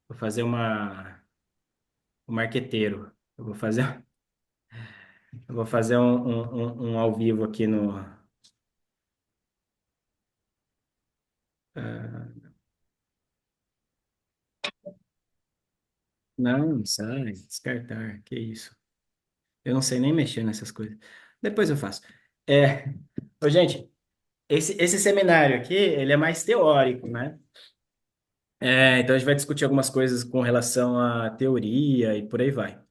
Vou fazer um marqueteiro. Eu vou fazer um ao vivo aqui no. ah, não, sai, descartar. Que isso? Eu não sei nem mexer nessas coisas. Depois eu faço. Ô, gente, esse seminário aqui, ele é mais teórico, né? Então a gente vai discutir algumas coisas com relação à teoria e por aí vai.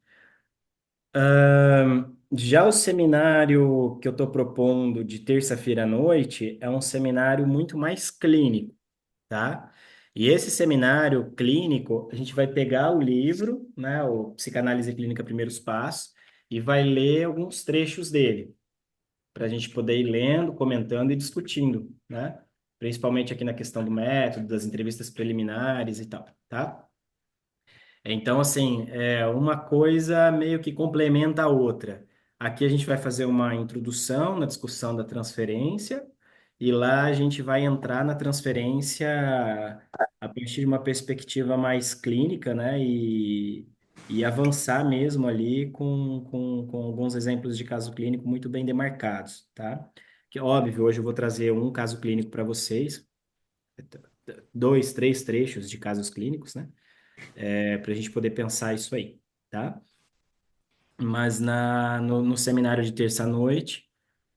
Já o seminário que eu estou propondo de terça-feira à noite é um seminário muito mais clínico, tá? E esse seminário clínico, a gente vai pegar o livro, né, o Psicanálise Clínica Primeiros Passos, e vai ler alguns trechos dele, para a gente poder ir lendo, comentando e discutindo, né? Principalmente aqui na questão do método, das entrevistas preliminares e tal, tá? Então, assim, uma coisa meio que complementa a outra. Aqui a gente vai fazer uma introdução na discussão da transferência, e lá a gente vai entrar na transferência a partir de uma perspectiva mais clínica, né? E avançar mesmo ali com alguns exemplos de caso clínico muito bem demarcados, tá? Que, óbvio, hoje eu vou trazer um caso clínico para vocês, dois, três trechos de casos clínicos, né? Para a gente poder pensar isso aí, tá? Mas no seminário de terça-noite,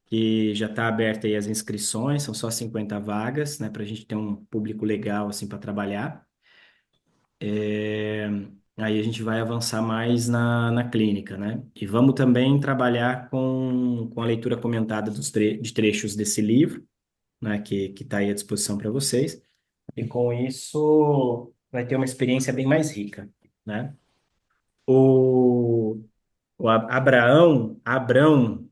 que já está aberto aí as inscrições, são só 50 vagas, né, para a gente ter um público legal, assim, para trabalhar. É, Aí a gente vai avançar mais na clínica, né? E vamos também trabalhar com a leitura comentada de trechos desse livro, né, que está aí à disposição para vocês. E com isso vai ter uma experiência bem mais rica, né? O, Abraão,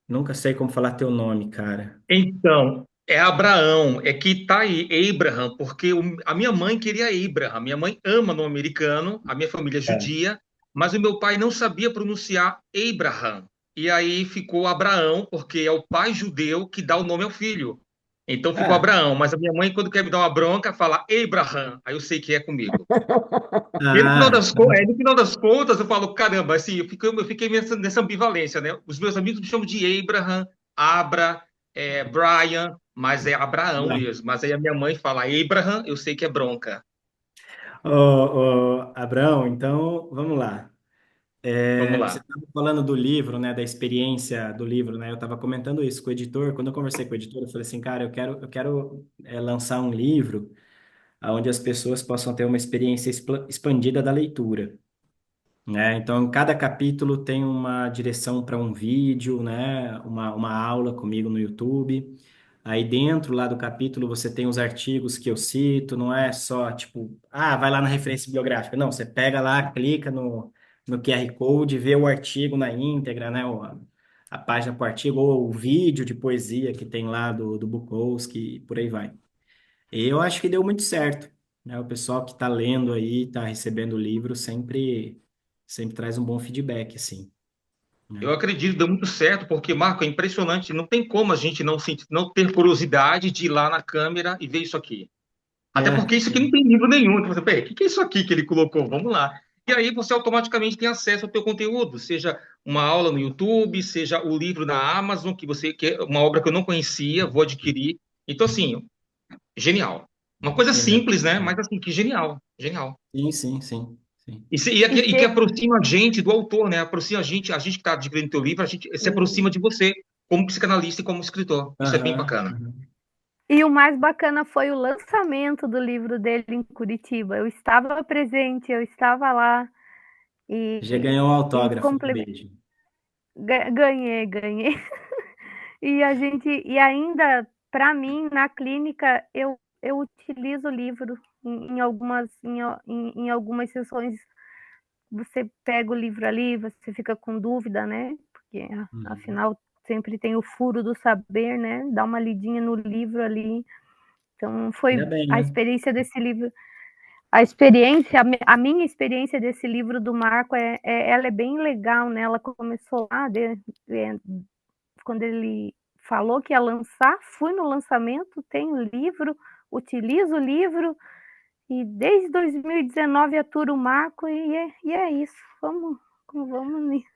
nunca sei como falar teu nome, cara. Então, é Abraão, é que tá aí, Abraham, porque a minha mãe queria Abraham. Minha mãe ama nome americano, a minha família é É. judia, mas o meu pai não sabia pronunciar Abraham. E aí ficou Abraão, porque é o pai judeu que dá o nome ao filho. Então ficou Ah, Abraão, mas a minha mãe, quando quer me dar uma bronca, fala Abraham. Aí eu sei que é comigo. E ah, no final das contas, eu falo, caramba, assim, eu fiquei nessa ambivalência, né? Os meus amigos me chamam de Abraham, Abra, Brian, mas é Abraão vai. mesmo. Mas aí a minha mãe fala Abraham, eu sei que é bronca. Abraão, então vamos lá. Vamos Você lá. estava falando do livro, né, da experiência do livro, né? Eu estava comentando isso com o editor. Quando eu conversei com o editor, eu falei assim, cara, eu quero lançar um livro onde as pessoas possam ter uma experiência expandida da leitura. Né? Então, cada capítulo tem uma direção para um vídeo, né? Uma aula comigo no YouTube. Aí dentro lá do capítulo você tem os artigos que eu cito, não é só tipo, vai lá na referência bibliográfica. Não, você pega lá, clica no QR Code, vê o artigo na íntegra, né? A página para o artigo, ou o vídeo de poesia que tem lá do Bukowski, e por aí vai. E eu acho que deu muito certo, né? O pessoal que está lendo aí, está recebendo o livro, sempre traz um bom feedback, assim, Eu né? acredito que deu muito certo, porque, Marco, é impressionante. Não tem como a gente não ter curiosidade de ir lá na câmera e ver isso aqui. Até porque isso aqui não Sim. tem livro nenhum. Então você, peraí, o que que é isso aqui que ele colocou? Vamos lá. E aí você automaticamente tem acesso ao teu conteúdo, seja uma aula no YouTube, seja o livro na Amazon, que é uma obra que eu não conhecia, vou adquirir. Então, assim, genial. Uma coisa Legal. simples, né? Mas assim, que genial, genial. Sim, sim, sim, sim. E que E aproxima a gente do autor, né? Aproxima a gente que está adquirindo teu livro, a gente se aproxima de você como psicanalista e como escritor. Isso é bem Aham, bacana. aham. E o mais bacana foi o lançamento do livro dele em Curitiba. Eu estava presente, eu estava lá Já e, ganhou um e autógrafo do beijo. ganhei. E ainda, para mim, na clínica, eu utilizo o livro em algumas sessões. Você pega o livro ali, você fica com dúvida, né? Porque Uhum. afinal sempre tem o furo do saber, né? Dá uma lidinha no livro ali. Então Ainda foi bem, a né? experiência desse livro, a minha experiência desse livro do Marco ela é bem legal, né? Ela começou lá quando ele falou que ia lançar, fui no lançamento, tenho o livro, utilizo o livro E desde 2019 aturo o Marco e é isso. Vamos nisso.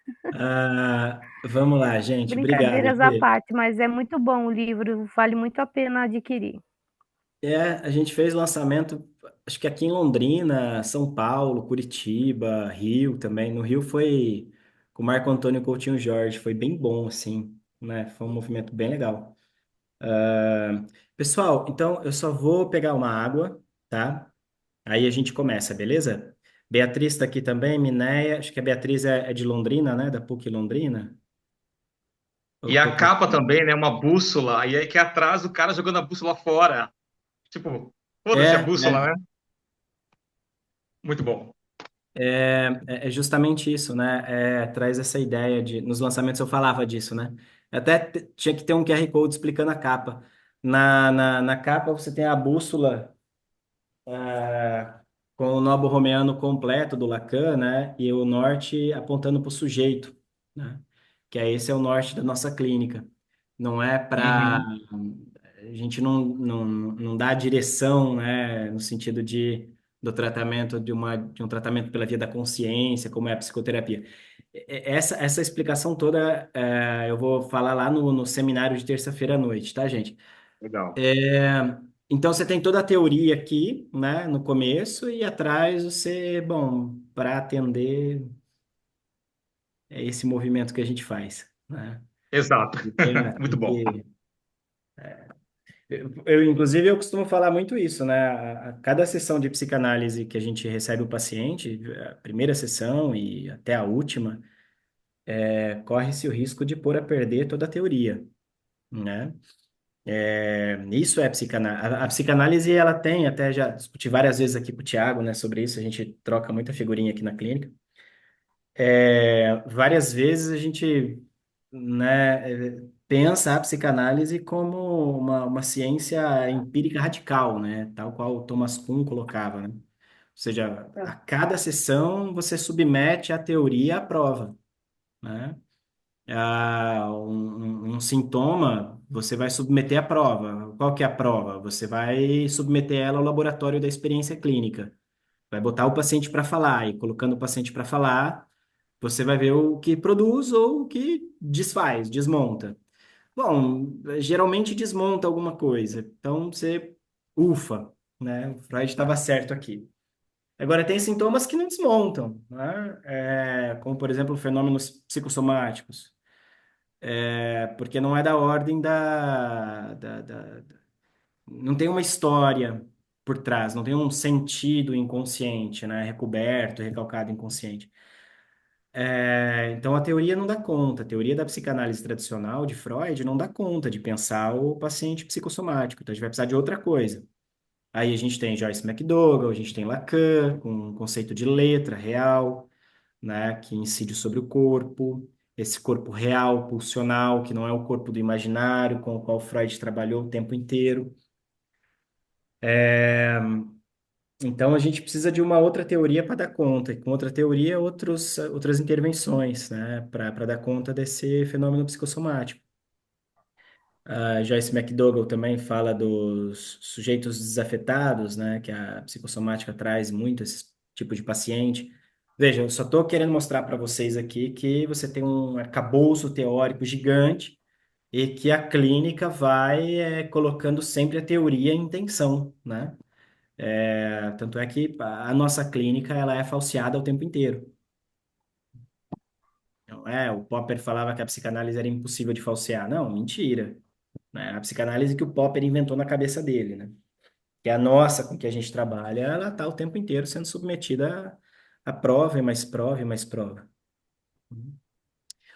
Vamos lá, gente. Obrigado, Brincadeiras à Gê. parte, mas é muito bom o livro, vale muito a pena adquirir. A gente fez lançamento, acho que aqui em Londrina, São Paulo, Curitiba, Rio também. No Rio foi com o Marco Antônio Coutinho Jorge, foi bem bom, assim, né? Foi um movimento bem legal. Pessoal, então eu só vou pegar uma água, tá? Aí a gente começa, beleza? Beatriz está aqui também, Mineia, acho que a Beatriz é de Londrina, né? Da PUC Londrina. E Eu tô a com... capa também, né? Uma bússola. E aí que atrás o cara jogando a bússola fora. Tipo, foda-se a É, bússola, né? Muito bom. é justamente isso, né? Traz essa ideia de. Nos lançamentos eu falava disso, né? Até tinha que ter um QR Code explicando a capa. Na capa você tem a bússola com o nó borromeano completo do Lacan, né? E o norte apontando para o sujeito, né? Que é esse é o norte da nossa clínica. Não é para Uhum. a gente não dá a direção, né? No sentido do tratamento de um tratamento pela via da consciência, como é a psicoterapia. Essa explicação toda eu vou falar lá no seminário de terça-feira à noite, tá, gente? Legal. Então você tem toda a teoria aqui, né, no começo e atrás você, bom, para atender esse movimento que a gente faz, né? Exato. Muito Tem bom. que inclusive eu costumo falar muito isso, né? A cada sessão de psicanálise que a gente recebe o paciente, a primeira sessão e até a última, corre-se o risco de pôr a perder toda a teoria, né? Isso é psicanálise. A psicanálise, ela tem, até já discuti várias vezes aqui com o Thiago, né, sobre isso, a gente troca muita figurinha aqui na clínica. Várias vezes a gente, né, pensa a psicanálise como uma ciência empírica radical, né, tal qual o Thomas Kuhn colocava, né? Ou seja, a cada sessão você submete a teoria à prova, né? Um sintoma, você vai submeter à prova. Qual que é a prova? Você vai submeter ela ao laboratório da experiência clínica. Vai botar o paciente para falar, e colocando o paciente para falar, você vai ver o que produz ou o que desfaz, desmonta. Bom, geralmente desmonta alguma coisa. Então você, ufa, né? O Freud estava certo aqui. Agora, tem sintomas que não desmontam, né? Como, por exemplo, fenômenos psicossomáticos. Porque não é da ordem não tem uma história por trás, não tem um sentido inconsciente, né? Recoberto, recalcado inconsciente. Então a teoria não dá conta, a teoria da psicanálise tradicional de Freud não dá conta de pensar o paciente psicossomático, então a gente vai precisar de outra coisa. Aí a gente tem Joyce McDougall, a gente tem Lacan, com o conceito de letra real, né, que incide sobre o corpo, esse corpo real, pulsional, que não é o corpo do imaginário, com o qual Freud trabalhou o tempo inteiro. Então a gente precisa de uma outra teoria para dar conta, e com outra teoria, outras intervenções, né, para dar conta desse fenômeno psicossomático. A Joyce McDougall também fala dos sujeitos desafetados, né, que a psicossomática traz muito esse tipo de paciente. Veja, eu só estou querendo mostrar para vocês aqui que você tem um arcabouço teórico gigante e que a clínica vai colocando sempre a teoria em tensão, né? Tanto é que a nossa clínica ela é falseada o tempo inteiro. Não é? O Popper falava que a psicanálise era impossível de falsear. Não, mentira. Né? A psicanálise que o Popper inventou na cabeça dele, né? Que a nossa, com que a gente trabalha, ela está o tempo inteiro sendo submetida a prova e mais prova e mais prova.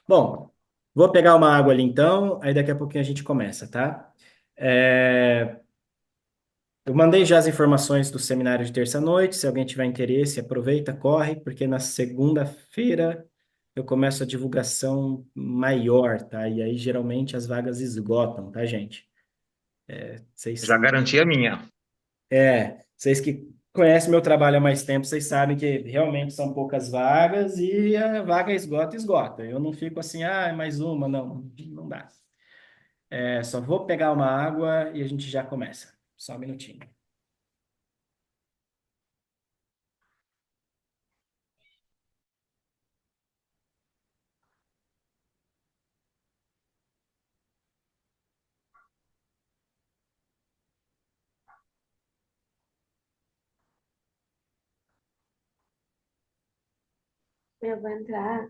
Bom, vou pegar uma água ali então, aí daqui a pouquinho a gente começa, tá? É, Eu mandei já as informações do seminário de terça-noite. Se alguém tiver interesse, aproveita, corre, porque na segunda-feira eu começo a divulgação maior, tá? E aí geralmente as vagas esgotam, tá, gente? Já Vocês garanti a minha. Vocês que conhecem meu trabalho há mais tempo, vocês sabem que realmente são poucas vagas e a vaga esgota, esgota. Eu não fico assim, mais uma, não, não dá. Só vou pegar uma água e a gente já começa. Só um minutinho. Eu vou entrar.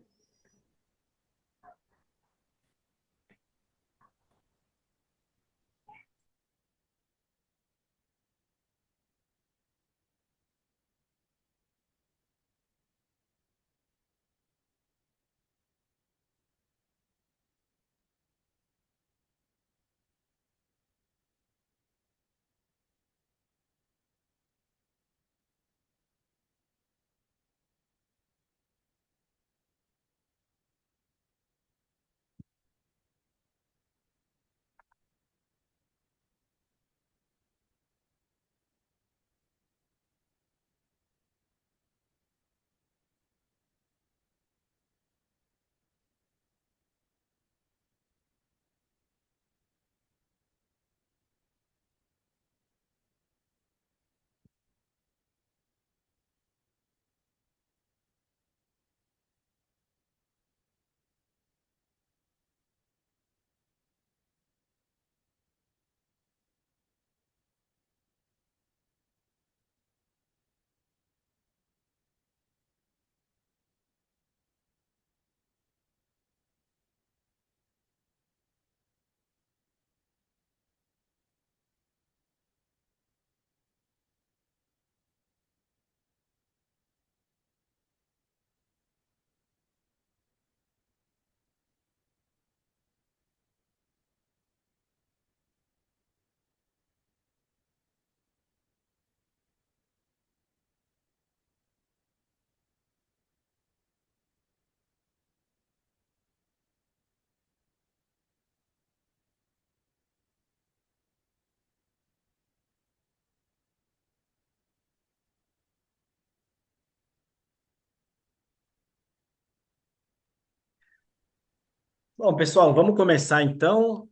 Bom, pessoal, vamos começar então.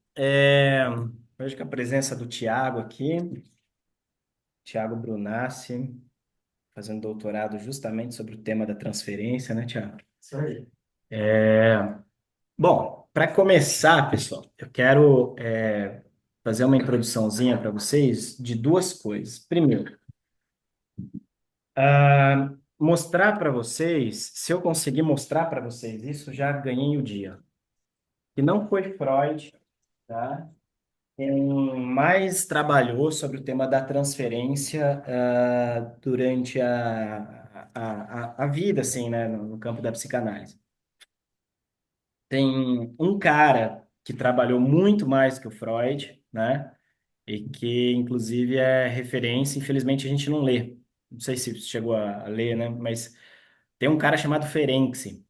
Vejo que a presença do Tiago aqui, Tiago Brunassi, fazendo doutorado justamente sobre o tema da transferência, né, Tiago? Isso aí. Bom, para começar, pessoal, eu quero fazer uma introduçãozinha para vocês de duas coisas. Primeiro, mostrar para vocês, se eu conseguir mostrar para vocês isso, já ganhei o dia. Que não foi Freud, tá? Quem mais trabalhou sobre o tema da transferência durante a vida, assim, né, no campo da psicanálise. Tem um cara que trabalhou muito mais que o Freud, né? E que, inclusive, é referência. Infelizmente, a gente não lê. Não sei se chegou a ler, né? Mas tem um cara chamado Ferenczi,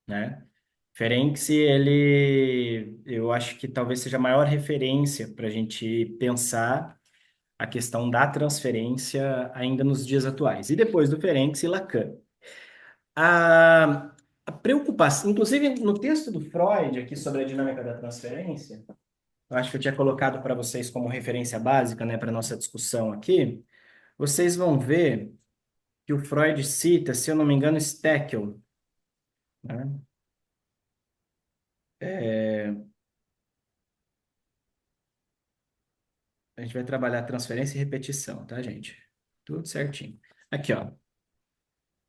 né? Ferenczi, ele, eu acho que talvez seja a maior referência para a gente pensar a questão da transferência ainda nos dias atuais. E depois do Ferenczi, Lacan. A preocupação, inclusive no texto do Freud, aqui sobre a dinâmica da transferência, eu acho que eu tinha colocado para vocês como referência básica, né, para nossa discussão aqui, vocês vão ver que o Freud cita, se eu não me engano, Steckel, né? A gente vai trabalhar transferência e repetição, tá, gente? Tudo certinho. Aqui, ó.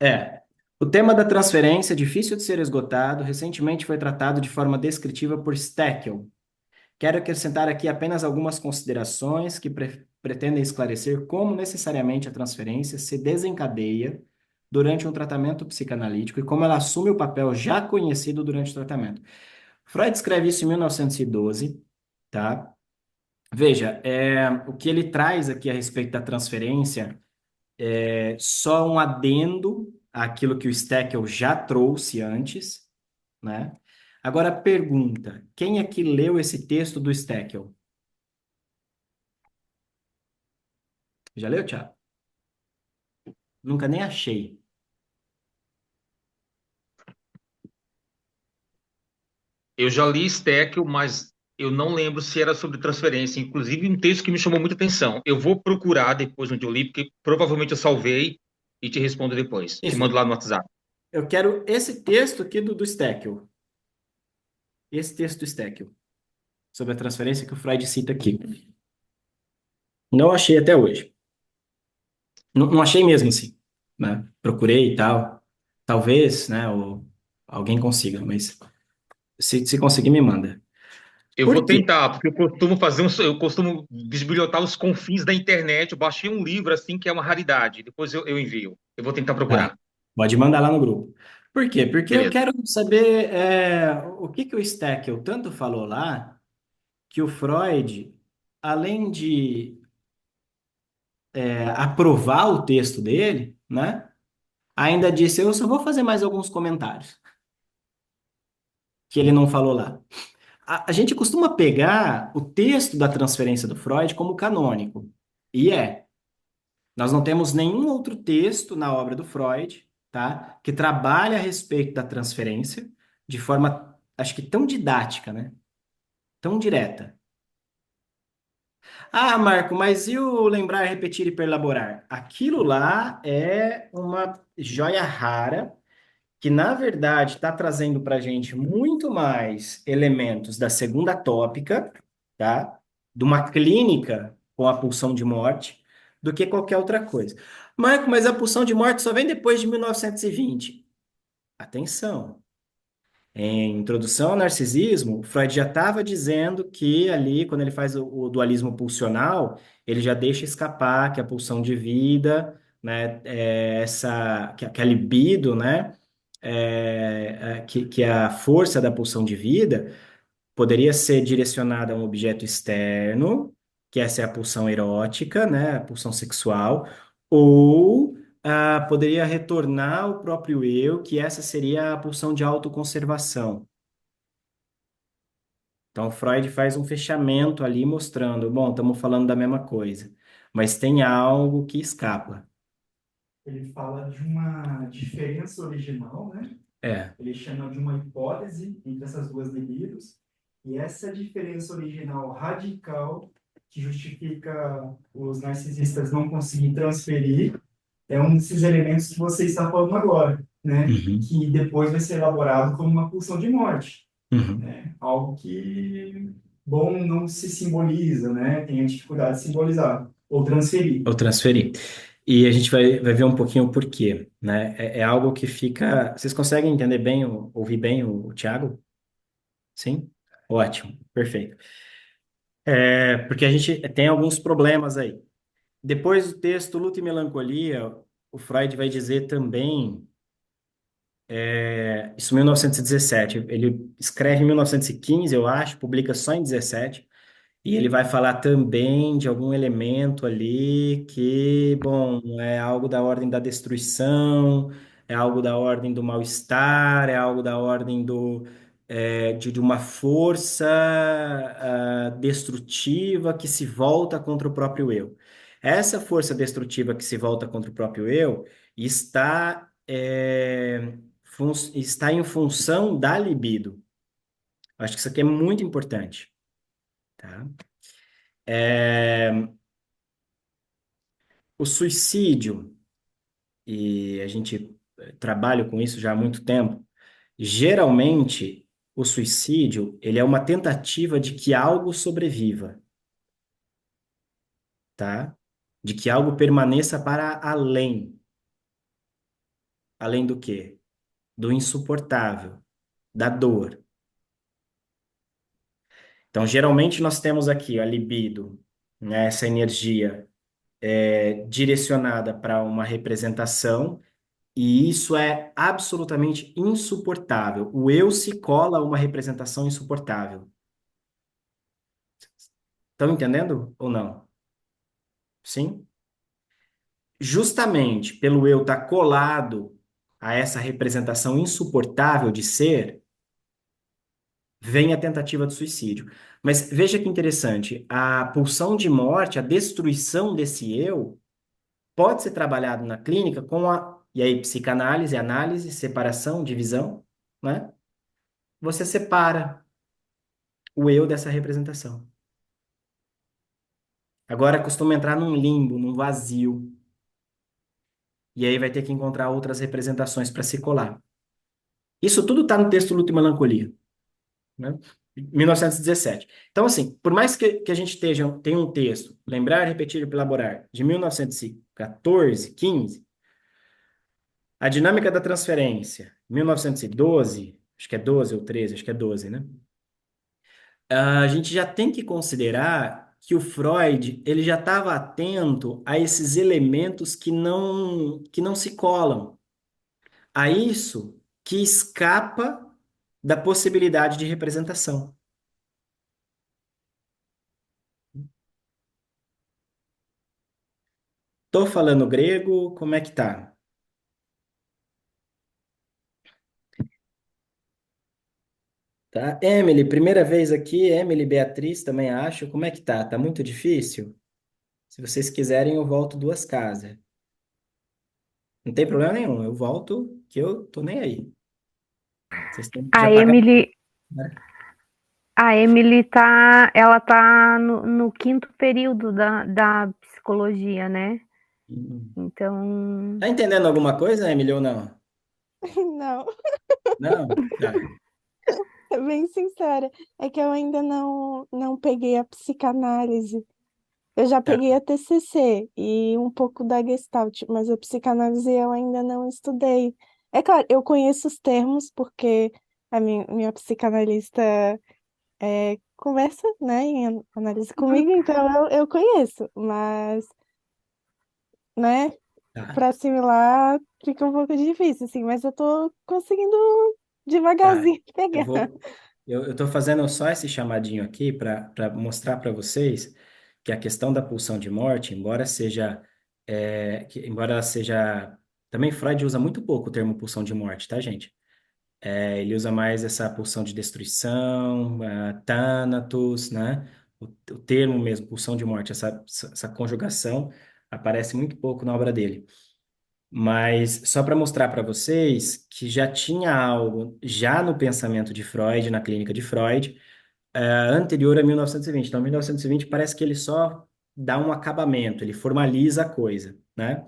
É. O tema da transferência, difícil de ser esgotado, recentemente foi tratado de forma descritiva por Steckel. Quero acrescentar aqui apenas algumas considerações que pretendem esclarecer como necessariamente a transferência se desencadeia durante um tratamento psicanalítico e como ela assume o papel já conhecido durante o tratamento. Freud escreve isso em 1912, tá? Veja, o que ele traz aqui a respeito da transferência é só um adendo àquilo que o Steckel já trouxe antes, né? Agora, pergunta: quem é que leu esse texto do Steckel? Já leu, Thiago? Nunca nem achei. Eu já li Steckel, mas eu não lembro se era sobre transferência. Inclusive, um texto que me chamou muita atenção. Eu vou procurar depois onde eu li, porque provavelmente eu salvei e te respondo depois. Te Isso, mando lá no WhatsApp. eu quero esse texto aqui do Steckel. Esse texto do Steckel, sobre a transferência que o Freud cita aqui. Não achei até hoje. Não, não achei mesmo assim, né? Procurei e tal. talvez, né, alguém consiga, mas se conseguir, me manda. Eu Por vou quê? tentar, porque eu costumo bisbilhotar os confins da internet. Eu baixei um livro assim que é uma raridade. Depois eu envio. Eu vou tentar Tá, procurar. pode mandar lá no grupo. Por quê? Porque eu Beleza. quero saber o que que o Steckel tanto falou lá, que o Freud, além de aprovar o texto dele, né, ainda disse, eu só vou fazer mais alguns comentários, que ele não falou lá. A gente costuma pegar o texto da transferência do Freud como canônico. E é. Nós não temos nenhum outro texto na obra do Freud, tá, que trabalhe a respeito da transferência de forma, acho que tão didática, né? Tão direta. Ah, Marco, mas e o lembrar, repetir e perlaborar? Aquilo lá é uma joia rara que, na verdade, está trazendo para a gente muito mais elementos da segunda tópica, tá? De uma clínica com a pulsão de morte, do que qualquer outra coisa. Marco, mas a pulsão de morte só vem depois de 1920. Atenção. Em Introdução ao Narcisismo, Freud já estava dizendo que ali, quando ele faz o dualismo pulsional, ele já deixa escapar que a pulsão de vida, né, que a libido, né, que a força da pulsão de vida poderia ser direcionada a um objeto externo, que essa é a pulsão erótica, né, a pulsão sexual, ou poderia retornar ao próprio eu, que essa seria a pulsão de autoconservação. Então, Freud faz um fechamento ali mostrando, bom, estamos falando da mesma coisa, mas tem algo que escapa. Ele fala de uma diferença original, né? É. Ele chama de uma hipótese entre essas duas libidos, e essa diferença original radical que justifica os narcisistas não conseguirem transferir é um desses elementos que você está falando agora, né? Uhum, Que depois vai ser elaborado como uma pulsão de morte, uhum. né? Algo que, bom, não se simboliza, né? Tem a dificuldade de simbolizar ou transferir. Ou transferir. E a gente vai ver um pouquinho o porquê, né? É algo que fica. Vocês conseguem entender bem, ouvir bem o Tiago? Sim? Ótimo, perfeito. Porque a gente tem alguns problemas aí. Depois do texto Luta e Melancolia, o Freud vai dizer também, isso em 1917, ele escreve em 1915, eu acho, publica só em 17. E ele vai falar também de algum elemento ali que, bom, é algo da ordem da destruição, é algo da ordem do mal-estar, é algo da ordem de uma força destrutiva que se volta contra o próprio eu. Essa força destrutiva que se volta contra o próprio eu está em função da libido. Acho que isso aqui é muito importante, tá? O suicídio, e a gente trabalha com isso já há muito tempo, geralmente o suicídio, ele é uma tentativa de que algo sobreviva, tá? De que algo permaneça para além. Além do quê? Do insuportável, da dor. Então, geralmente nós temos aqui a libido, né, essa energia direcionada para uma representação. E isso é absolutamente insuportável. O eu se cola a uma representação insuportável. Estão entendendo ou não? Sim? Justamente pelo eu estar colado a essa representação insuportável de ser, vem a tentativa de suicídio. Mas veja que interessante, a pulsão de morte, a destruição desse eu, pode ser trabalhado na clínica com e aí, psicanálise, análise, separação, divisão, né? Você separa o eu dessa representação. Agora costuma entrar num limbo, num vazio. E aí vai ter que encontrar outras representações para se colar. Isso tudo está no texto Luta e Melancolia, né? 1917. Então, assim, por mais que a gente tenha um texto, Lembrar, Repetir e Elaborar, de 1914, 15, A dinâmica da transferência, 1912, acho que é 12 ou 13, acho que é 12, né? A gente já tem que considerar que o Freud ele já estava atento a esses elementos que não se colam, a isso que escapa da possibilidade de representação. Tô falando grego, como é que tá? Tá? Emily, primeira vez aqui, Emily Beatriz também acho. Como é que tá? Tá muito difícil? Se vocês quiserem, eu volto duas casas. Não tem problema nenhum, eu volto que eu tô nem aí. Vocês têm que A já pagar, Emily, né? a Emily ela tá no quinto período da psicologia, né? Então, Tá entendendo alguma coisa, Emily, ou não? Não, Não? Tá. bem sincera, é que eu ainda não peguei a psicanálise. Eu já Tá. peguei a TCC e um pouco da Gestalt, mas a psicanálise eu ainda não estudei. É claro, eu conheço os termos porque a minha psicanalista conversa, né, em análise comigo, então eu conheço, mas, né, Tá. para assimilar fica um pouco difícil, assim, mas eu tô conseguindo Tá. devagarzinho Eu pegar. vou. Eu tô fazendo só esse chamadinho aqui para mostrar para vocês que a questão da pulsão de morte, embora ela seja. Também Freud usa muito pouco o termo pulsão de morte, tá, gente? Ele usa mais essa pulsão de destruição, thanatos, né? O termo mesmo, pulsão de morte, essa conjugação aparece muito pouco na obra dele. Mas só para mostrar para vocês que já tinha algo, já no pensamento de Freud, na clínica de Freud, anterior a 1920. Então, 1920 parece que ele só dá um acabamento, ele formaliza a coisa, né?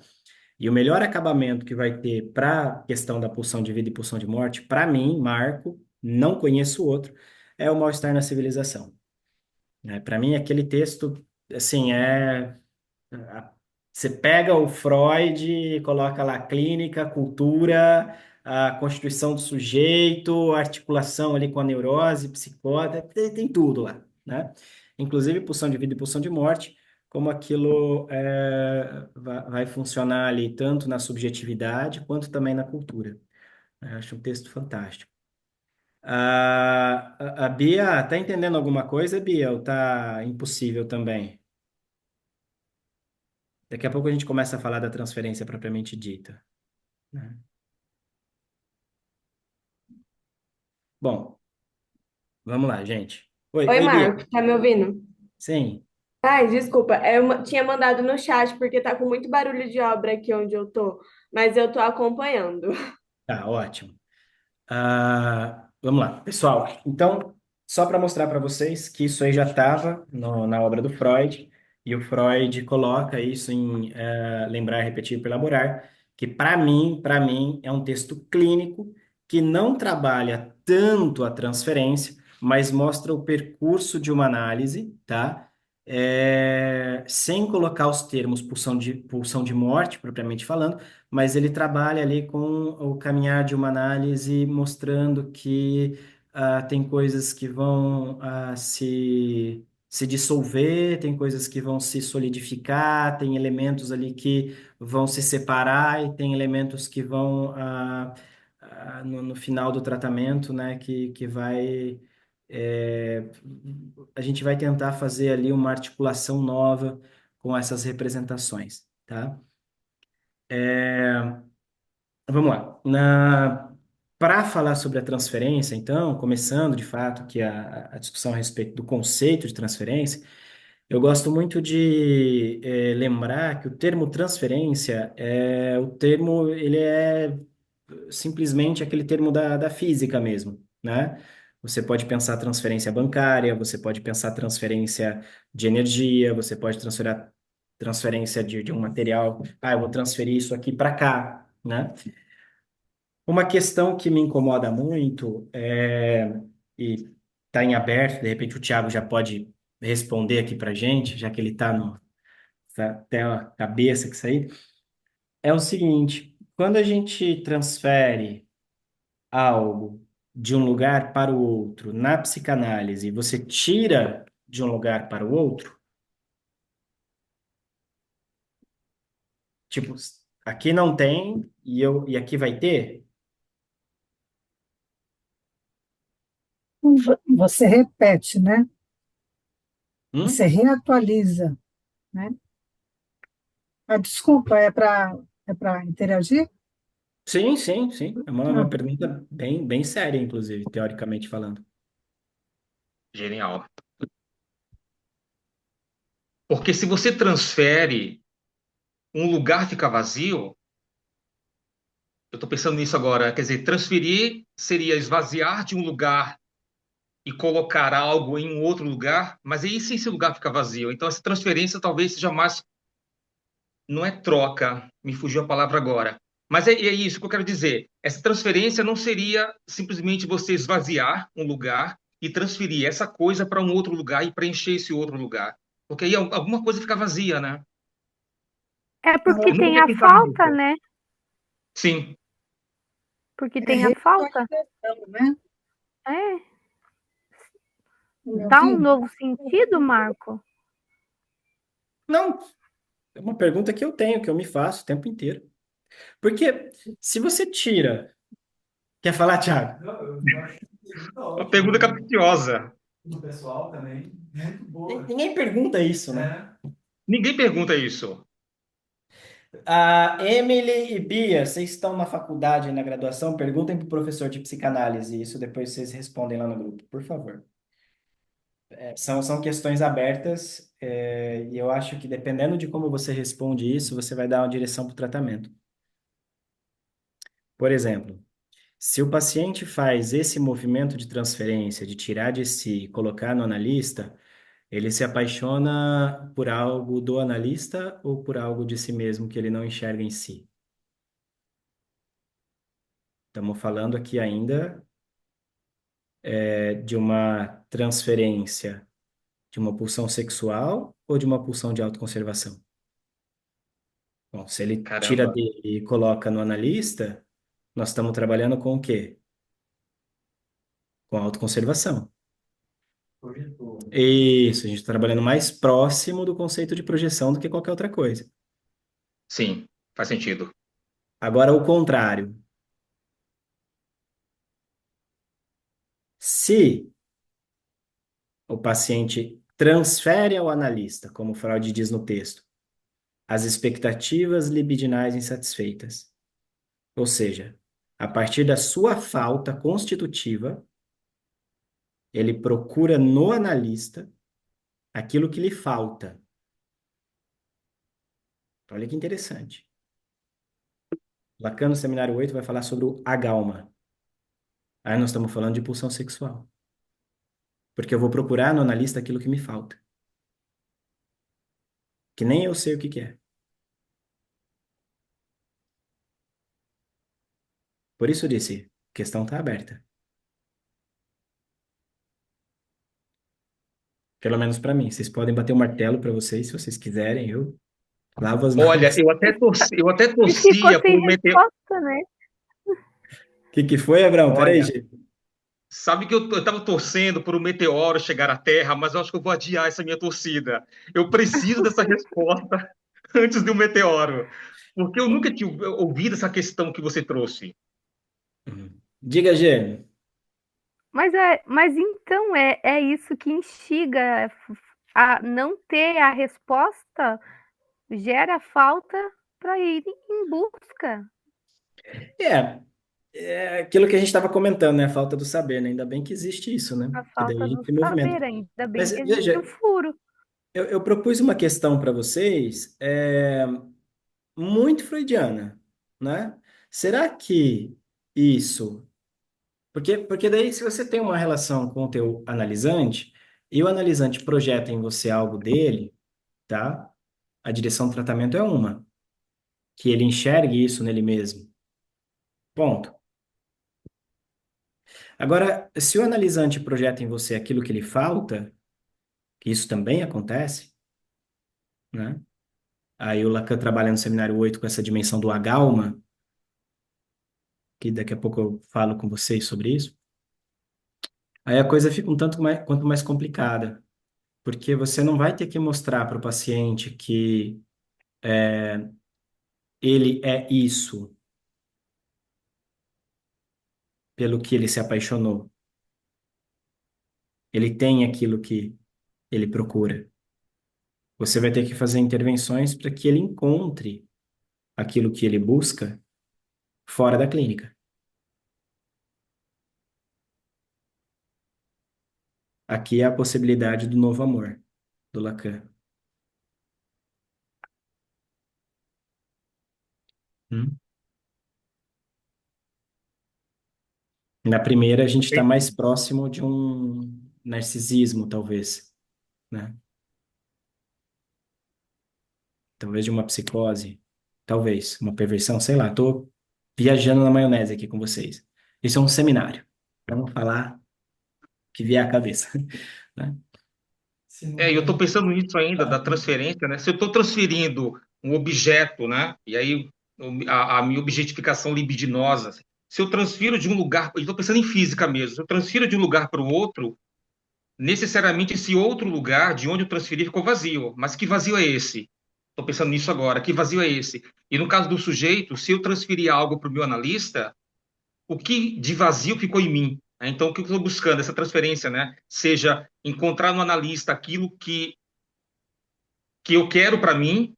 E o melhor acabamento que vai ter para a questão da pulsão de vida e pulsão de morte, para mim, Marco, não conheço outro, é o Mal-Estar na Civilização. Né? Para mim, aquele texto, assim, você pega o Freud e coloca lá clínica, cultura, a constituição do sujeito, a articulação ali com a neurose, psicose, tem tudo lá, né? Inclusive pulsão de vida e pulsão de morte, como aquilo vai funcionar ali tanto na subjetividade quanto também na cultura. Eu acho um texto fantástico. A Bia, tá entendendo alguma coisa, Bia? Ou tá impossível também? Daqui a pouco a gente começa a falar da transferência propriamente dita, né? Bom, vamos lá, gente. Oi, Oi, oi, Bia. Marco, tá me ouvindo? Sim, Ai, desculpa, tinha mandado no chat porque tá com muito barulho de obra aqui onde eu tô, mas eu tô acompanhando. tá, ótimo. Vamos lá, pessoal. Então, só para mostrar para vocês que isso aí já estava na obra do Freud, e o Freud coloca isso em Lembrar, Repetir, Elaborar, que para mim, é um texto clínico que não trabalha tanto a transferência, mas mostra o percurso de uma análise, tá? Sem colocar os termos pulsão de morte, propriamente falando, mas ele trabalha ali com o caminhar de uma análise, mostrando que tem coisas que vão se dissolver, tem coisas que vão se solidificar, tem elementos ali que vão se separar e tem elementos que vão, no final do tratamento, né, que vai. é, a gente vai tentar fazer ali uma articulação nova com essas representações, tá? Vamos lá. Para falar sobre a transferência, então, começando de fato que a discussão a respeito do conceito de transferência, eu gosto muito de lembrar que o termo transferência ele é simplesmente aquele termo da física mesmo, né? Você pode pensar transferência bancária, você pode pensar transferência de energia, você pode transferir transferência de um material. Eu vou transferir isso aqui para cá, né? Uma questão que me incomoda muito e está em aberto, de repente o Thiago já pode responder aqui para gente, já que ele está no tá até a cabeça que isso aí, é o seguinte. quando a gente transfere algo de um lugar para o outro na psicanálise, você tira de um lugar para o outro, tipo, aqui não tem e aqui vai ter? Você repete, né? Você Hum? reatualiza, né? Ah, desculpa, é para interagir? Sim, sim, sim. É uma Ah, pergunta bem séria, inclusive, teoricamente falando. Genial. Porque se você transfere, um lugar fica vazio, eu estou pensando nisso agora, quer dizer, transferir seria esvaziar de um lugar e colocar algo em um outro lugar, mas aí se esse lugar fica vazio, então essa transferência talvez seja mais, não é troca, me fugiu a palavra agora, mas é isso que eu quero dizer. Essa transferência não seria simplesmente você esvaziar um lugar e transferir essa coisa para um outro lugar e preencher esse outro lugar, porque aí alguma coisa fica vazia, né? É não, porque Eu nunca tem tinha a pensado falta, nisso. né? Sim, Porque é tem a falta. reatualização, né? É, Me dá um ouvindo? novo sentido, Marco. Não, é uma pergunta que eu tenho, que eu me faço o tempo inteiro. Porque se você tira. Quer falar, Thiago? Não, eu acho que pergunta uma ótima pergunta capciosa. do pessoal também. Muito boa. Ninguém pergunta isso, né? É, Ninguém pergunta isso. A Emily e Bia, vocês estão na faculdade, na graduação, perguntem para o professor de psicanálise. Isso depois vocês respondem lá no grupo, por favor. São questões abertas, e eu acho que dependendo de como você responde isso, você vai dar uma direção para o tratamento. Por exemplo, se o paciente faz esse movimento de transferência, de tirar de si e colocar no analista, ele se apaixona por algo do analista ou por algo de si mesmo que ele não enxerga em si? Estamos falando aqui ainda de uma transferência de uma pulsão sexual ou de uma pulsão de autoconservação? Bom, se ele tira Caramba. dele e coloca no analista, nós estamos trabalhando com o quê? Com autoconservação. projetor. Isso, a gente está trabalhando mais próximo do conceito de projeção do que qualquer outra coisa. Sim, faz sentido. Agora, o contrário. Se o paciente transfere ao analista, como Freud diz no texto, as expectativas libidinais insatisfeitas. Ou seja, a partir da sua falta constitutiva, ele procura no analista aquilo que lhe falta. Olha que interessante. Lacan, no seminário 8, vai falar sobre o agalma. Aí nós estamos falando de pulsão sexual. Porque eu vou procurar no analista aquilo que me falta. Que nem eu sei o que que é. Por isso eu disse, a questão está aberta. Pelo menos para mim. Vocês podem bater o martelo para vocês, se vocês quiserem. Eu lavo as Olha, mãos. eu até E ficou torcia sem por meter. resposta, né? O que foi, Abraão? Peraí, Olha, gente. sabe que eu estava torcendo por um meteoro chegar à Terra, mas eu acho que eu vou adiar essa minha torcida. Eu preciso dessa resposta antes do meteoro, porque eu nunca tinha ouvido essa questão que você trouxe. Diga, Gê. Mas então é isso que instiga a não ter a resposta, gera falta para ir em busca. É, é aquilo que a gente estava comentando, né? A falta do saber, né? Ainda bem que existe isso, né? A Que daí a falta do gente se movimenta. saber, ainda bem Mas que existe o veja, furo. eu propus uma questão para vocês, muito freudiana, né? Será que isso... porque daí, se você tem uma relação com o teu analisante, e o analisante projeta em você algo dele, tá? A direção do tratamento é uma, que ele enxergue isso nele mesmo. Ponto. Agora, se o analisante projeta em você aquilo que lhe falta, que isso também acontece, né? Aí o Lacan trabalha no seminário 8 com essa dimensão do agalma, que daqui a pouco eu falo com vocês sobre isso. Aí a coisa fica um tanto mais, quanto mais complicada, porque você não vai ter que mostrar para o paciente que ele é isso pelo que ele se apaixonou. Ele tem aquilo que ele procura. Você vai ter que fazer intervenções para que ele encontre aquilo que ele busca fora da clínica. Aqui é a possibilidade do novo amor, do Lacan. Hum? Na primeira, a gente está mais próximo de um narcisismo, talvez, né? Talvez de uma psicose, talvez, uma perversão, sei lá. Tô viajando na maionese aqui com vocês. Isso é um seminário. Vamos falar o que vier à cabeça, né? Se não E eu estou tem. pensando nisso ainda, da transferência, né? Se eu estou transferindo um objeto, né? E aí a minha objetificação libidinosa, se eu transfiro de um lugar, eu estou pensando em física mesmo, se eu transfiro de um lugar para o outro, necessariamente esse outro lugar de onde eu transferi ficou vazio. Mas que vazio é esse? Estou pensando nisso agora, que vazio é esse? E no caso do sujeito, se eu transferir algo para o meu analista, o que de vazio ficou em mim? Né? Então, o que eu estou buscando? Essa transferência, né? Seja encontrar no analista aquilo que eu quero para mim,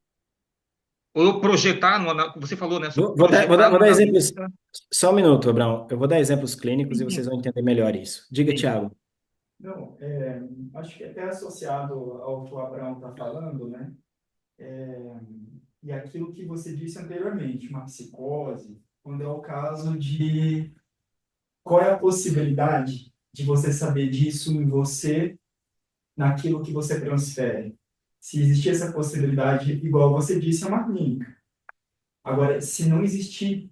ou eu projetar você falou, né, sobre projetar Vou no dar exemplos. analista. Só um minuto, Abraão. Eu vou dar exemplos clínicos e vocês Sim, vão entender melhor isso. Diga, sim. Thiago. Não, acho que até associado ao que o Abraão está falando, né? E aquilo que você disse anteriormente, uma psicose, quando é o caso de qual é a possibilidade de você saber disso em você, naquilo que você transfere. Se existir essa possibilidade, igual você disse, é uma clínica. Agora, se não existir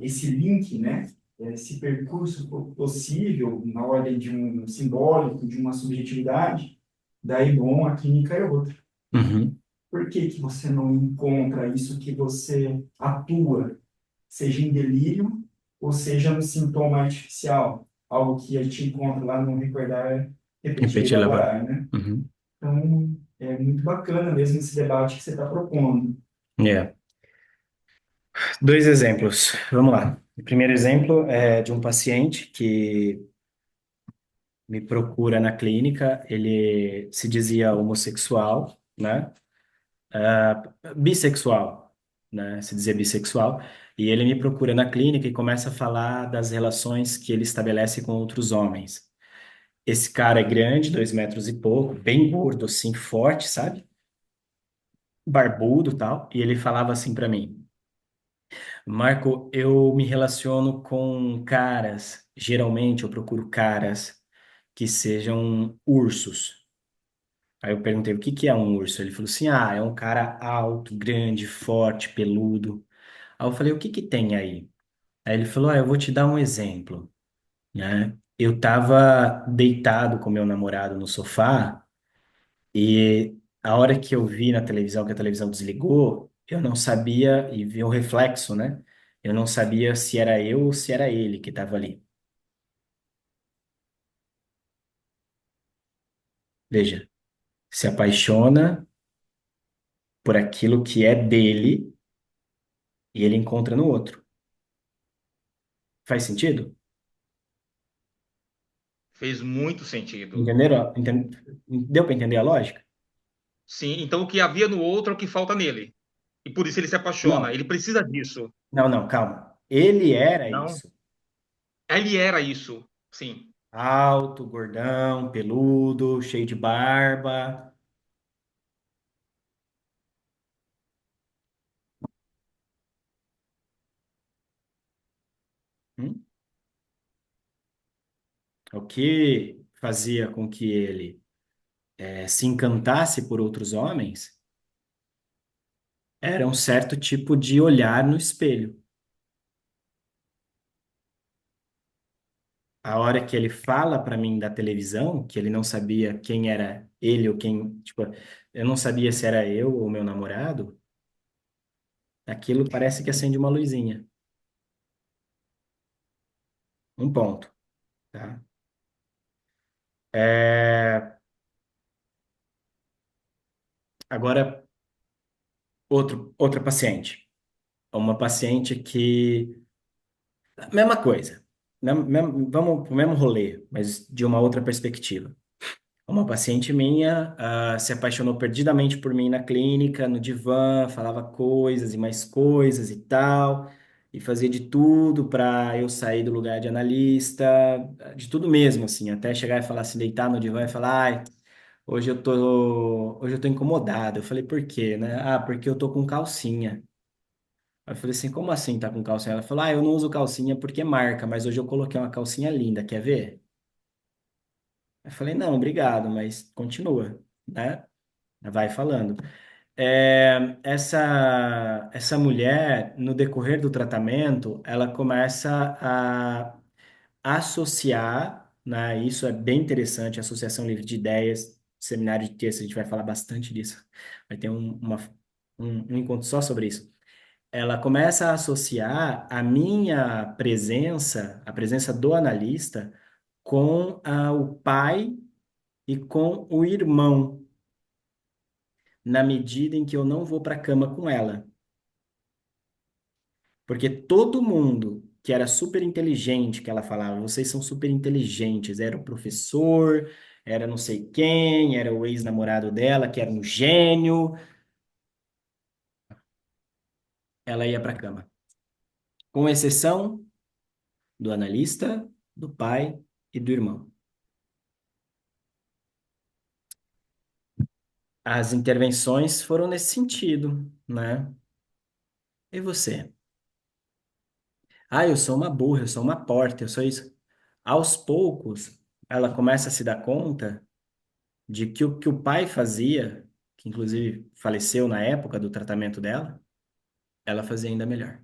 esse link, né, esse percurso possível na ordem de um simbólico, de uma subjetividade, daí, bom, a clínica é outra. Uhum. Por que que você não encontra isso que você atua, seja em delírio ou seja no sintoma artificial, algo que a gente encontra lá no recordar, repetir e Repetir, elaborar. elaborar, né? Uhum. Então, é muito bacana mesmo esse debate que você está propondo. É. Dois exemplos. Vamos lá. O primeiro exemplo é de um paciente que me procura na clínica. Ele se dizia homossexual, né? Bissexual, né? Se dizia bissexual. E ele me procura na clínica e começa a falar das relações que ele estabelece com outros homens. Esse cara é grande, 2 metros e pouco, bem gordo, assim, forte, sabe? Barbudo e tal. E ele falava assim pra mim: Marco, eu me relaciono com caras, geralmente eu procuro caras que sejam ursos. Aí eu perguntei o que que é um urso? Ele falou assim: ah, é um cara alto, grande, forte, peludo. Aí eu falei: o que que tem aí? Aí ele falou: ah, eu vou te dar um exemplo, né? Eu tava deitado com meu namorado no sofá e a hora que eu vi na televisão que a televisão desligou, eu não sabia, e vi o reflexo, né? Eu não sabia se era eu ou se era ele que estava ali. Veja, se apaixona por aquilo que é dele e ele encontra no outro. Faz sentido? Fez muito sentido. Entenderam? Deu para entender a lógica? Sim, então o que havia no outro é o que falta nele. E por isso ele se apaixona. Não, Ele precisa disso. não, calma. Ele era Não? isso. Ele era isso. Sim. Alto, gordão, peludo, cheio de barba. Hum? O que fazia com que ele se encantasse por outros homens era um certo tipo de olhar no espelho. A hora que ele fala para mim da televisão, que ele não sabia quem era ele ou quem, tipo, eu não sabia se era eu ou meu namorado, aquilo parece que acende uma luzinha. Um ponto, tá? É, agora, outra paciente. Uma paciente que... Mesma coisa. Vamos para o mesmo rolê, mas de uma outra perspectiva. Uma paciente minha, se apaixonou perdidamente por mim na clínica, no divã, falava coisas e mais coisas e tal, e fazia de tudo para eu sair do lugar de analista, de tudo mesmo, assim, até chegar e falar assim, deitar no divã e falar, ai, hoje eu tô incomodado. Eu falei, por quê, né? Ah, porque eu tô com calcinha. Aí eu falei assim, como assim tá com calcinha? Ela falou, ah, eu não uso calcinha porque marca, mas hoje eu coloquei uma calcinha linda, quer ver? Eu falei, não, obrigado, mas continua, né? Vai falando. Essa mulher, no decorrer do tratamento, ela começa a associar, né? Isso é bem interessante, Associação Livre de Ideias, seminário de texto, a gente vai falar bastante disso. Vai ter um encontro só sobre isso. Ela começa a associar a minha presença, a presença do analista, com o pai e com o irmão, na medida em que eu não vou para a cama com ela. Porque todo mundo que era super inteligente, que ela falava, vocês são super inteligentes, era o professor, era não sei quem, era o ex-namorado dela, que era um gênio, ela ia para a cama. Com exceção do analista, do pai e do irmão. As intervenções foram nesse sentido, né? E você? Ah, eu sou uma burra, eu sou uma porta, eu sou isso. Aos poucos, ela começa a se dar conta de que o que o pai fazia, que inclusive faleceu na época do tratamento dela, ela fazia ainda melhor.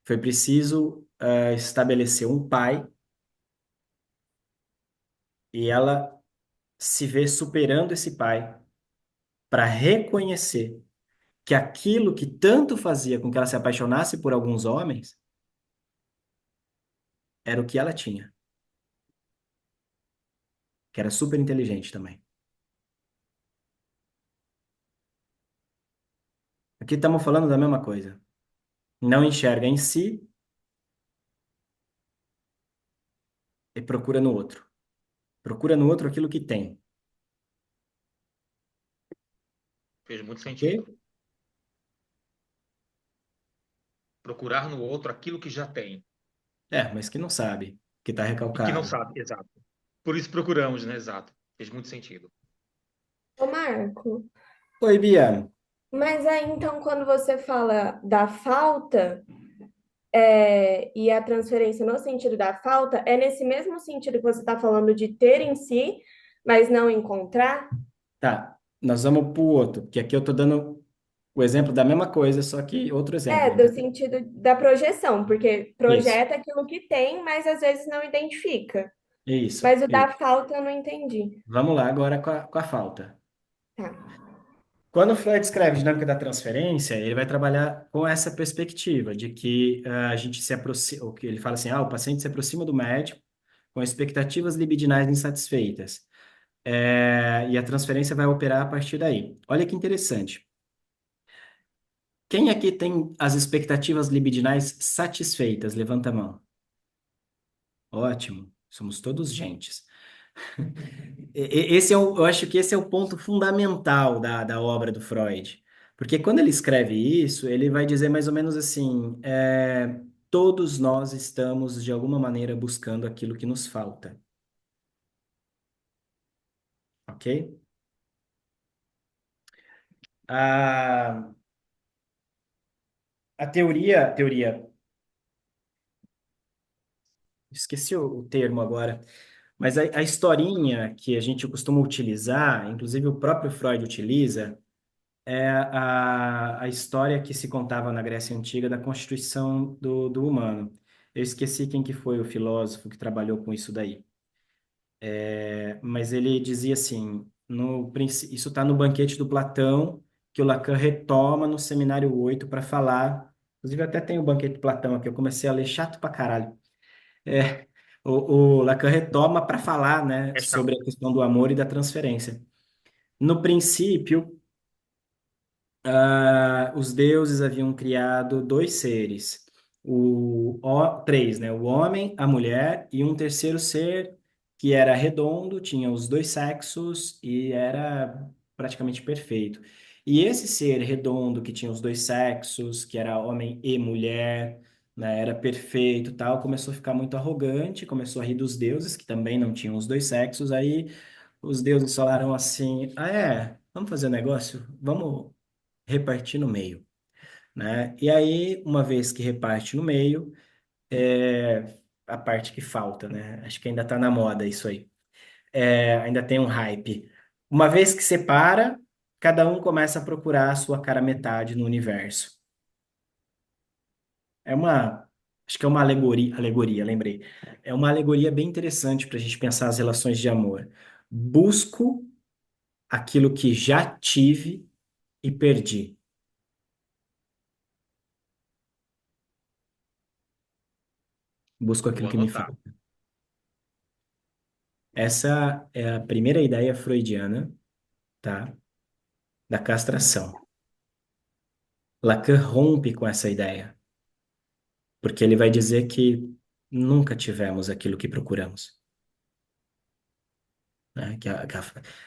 Foi preciso, estabelecer um pai e ela se vê superando esse pai para reconhecer que aquilo que tanto fazia com que ela se apaixonasse por alguns homens era o que ela tinha, que era super inteligente também. Aqui estamos falando da mesma coisa. Não enxerga em si e procura no outro. Procura no outro aquilo que tem, Fez muito sentido. ok? Procurar no outro aquilo que já tem É, mas que não sabe, que está e que não recalcado. sabe, exato. Por isso procuramos, né? Exato. Fez muito sentido. Ô, Marco, Oi, Bia. mas aí então quando você fala da falta, e a transferência no sentido da falta, é nesse mesmo sentido que você está falando de ter em si, mas não encontrar? Tá, nós vamos para o outro, porque aqui eu estou dando o exemplo da mesma coisa, só que outro É, exemplo, do entendeu? sentido da projeção, porque Isso, projeta aquilo que tem, mas às vezes não identifica. isso, Mas o da isso. falta eu não entendi. Vamos lá agora com a falta. Tá. Quando o Freud escreve Dinâmica da Transferência, ele vai trabalhar com essa perspectiva de que a gente se aproxima, o que ele fala assim, o paciente se aproxima do médico com expectativas libidinais insatisfeitas. E a transferência vai operar a partir daí. Olha que interessante. Quem aqui tem as expectativas libidinais satisfeitas? Levanta a mão. Ótimo, somos todos gentes. Eu acho que esse é o ponto fundamental da obra do Freud. Porque quando ele escreve isso, ele vai dizer mais ou menos assim: todos nós estamos, de alguma maneira, buscando aquilo que nos falta. Ok? A, a teoria, esqueci o termo agora, mas a historinha que a gente costuma utilizar, inclusive o próprio Freud utiliza, é a história que se contava na Grécia Antiga da constituição do humano. Eu esqueci quem que foi o filósofo que trabalhou com isso daí. Mas ele dizia assim, isso está no Banquete do Platão, que o Lacan retoma no Seminário 8 para falar Inclusive, até tem o Banquete de Platão aqui, eu comecei a ler chato pra caralho. É, o Lacan retoma para falar, né, É chato. sobre a questão do amor e da transferência. No princípio, os deuses haviam criado dois seres, três, né? O homem, a mulher e um terceiro ser que era redondo, tinha os dois sexos e era praticamente perfeito. E esse ser redondo que tinha os dois sexos, que era homem e mulher, né? Era perfeito, tal, começou a ficar muito arrogante, começou a rir dos deuses que também não tinham os dois sexos. Aí os deuses falaram assim: "Ah, é, vamos fazer um negócio, vamos repartir no meio, né? E aí, uma vez que reparte no meio, é a parte que falta, né? Acho que ainda tá na moda isso aí. Ainda tem um hype. Uma vez que separa, cada um começa a procurar a sua cara metade no universo. É uma, acho que é uma alegoria, lembrei. É uma alegoria bem interessante para a gente pensar as relações de amor. Busco aquilo que já tive e perdi. Busco Vou aquilo que me anotar. falta. Essa é a primeira ideia freudiana, tá? Da castração. Lacan rompe com essa ideia, porque ele vai dizer que nunca tivemos aquilo que procuramos, né?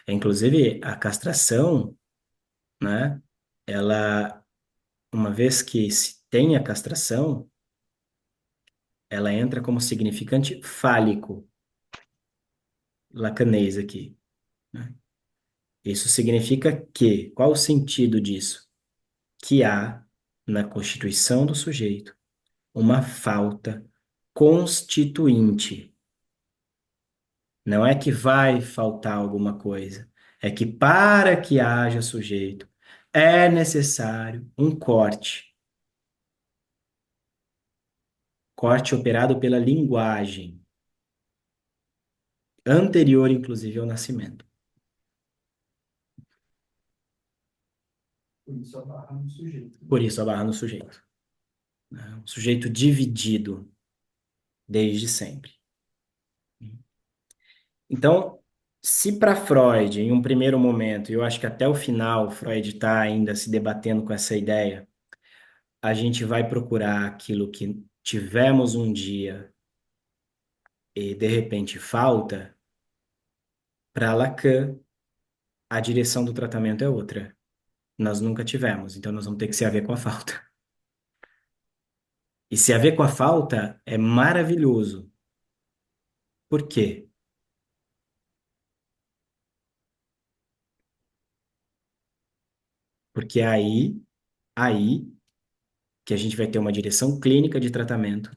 Inclusive, a castração, né? Ela, uma vez que se tem a castração, ela entra como significante fálico, lacanês aqui, né? Isso significa que, qual o sentido disso? Que há na constituição do sujeito uma falta constituinte. Não é que vai faltar alguma coisa, é que para que haja sujeito é necessário um corte, corte operado pela linguagem, anterior inclusive ao nascimento. Por isso a barra no sujeito. Por isso a barra no sujeito, né? Um sujeito dividido desde sempre. Então, se para Freud, em um primeiro momento, e eu acho que até o final Freud está ainda se debatendo com essa ideia, a gente vai procurar aquilo que tivemos um dia e de repente falta, para Lacan, a direção do tratamento é outra. Nós nunca tivemos, então nós vamos ter que se haver com a falta. E se haver com a falta é maravilhoso. Por quê? Porque é aí que a gente vai ter uma direção clínica de tratamento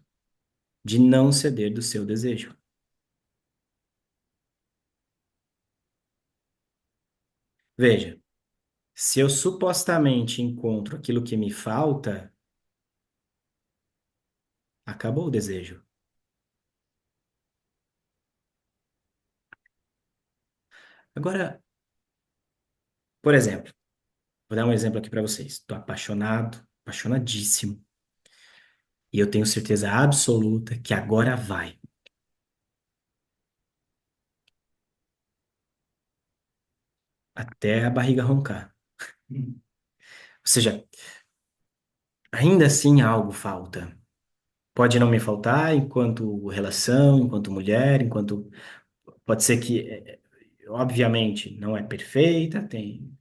de não ceder do seu desejo. Veja, se eu supostamente encontro aquilo que me falta, acabou o desejo. Agora, por exemplo, vou dar um exemplo aqui para vocês. Estou apaixonado, apaixonadíssimo, e eu tenho certeza absoluta que agora vai. Até a barriga roncar. Ou seja, ainda assim algo falta. Pode não me faltar enquanto relação, enquanto mulher, enquanto. Pode ser que, obviamente, não é perfeita, tem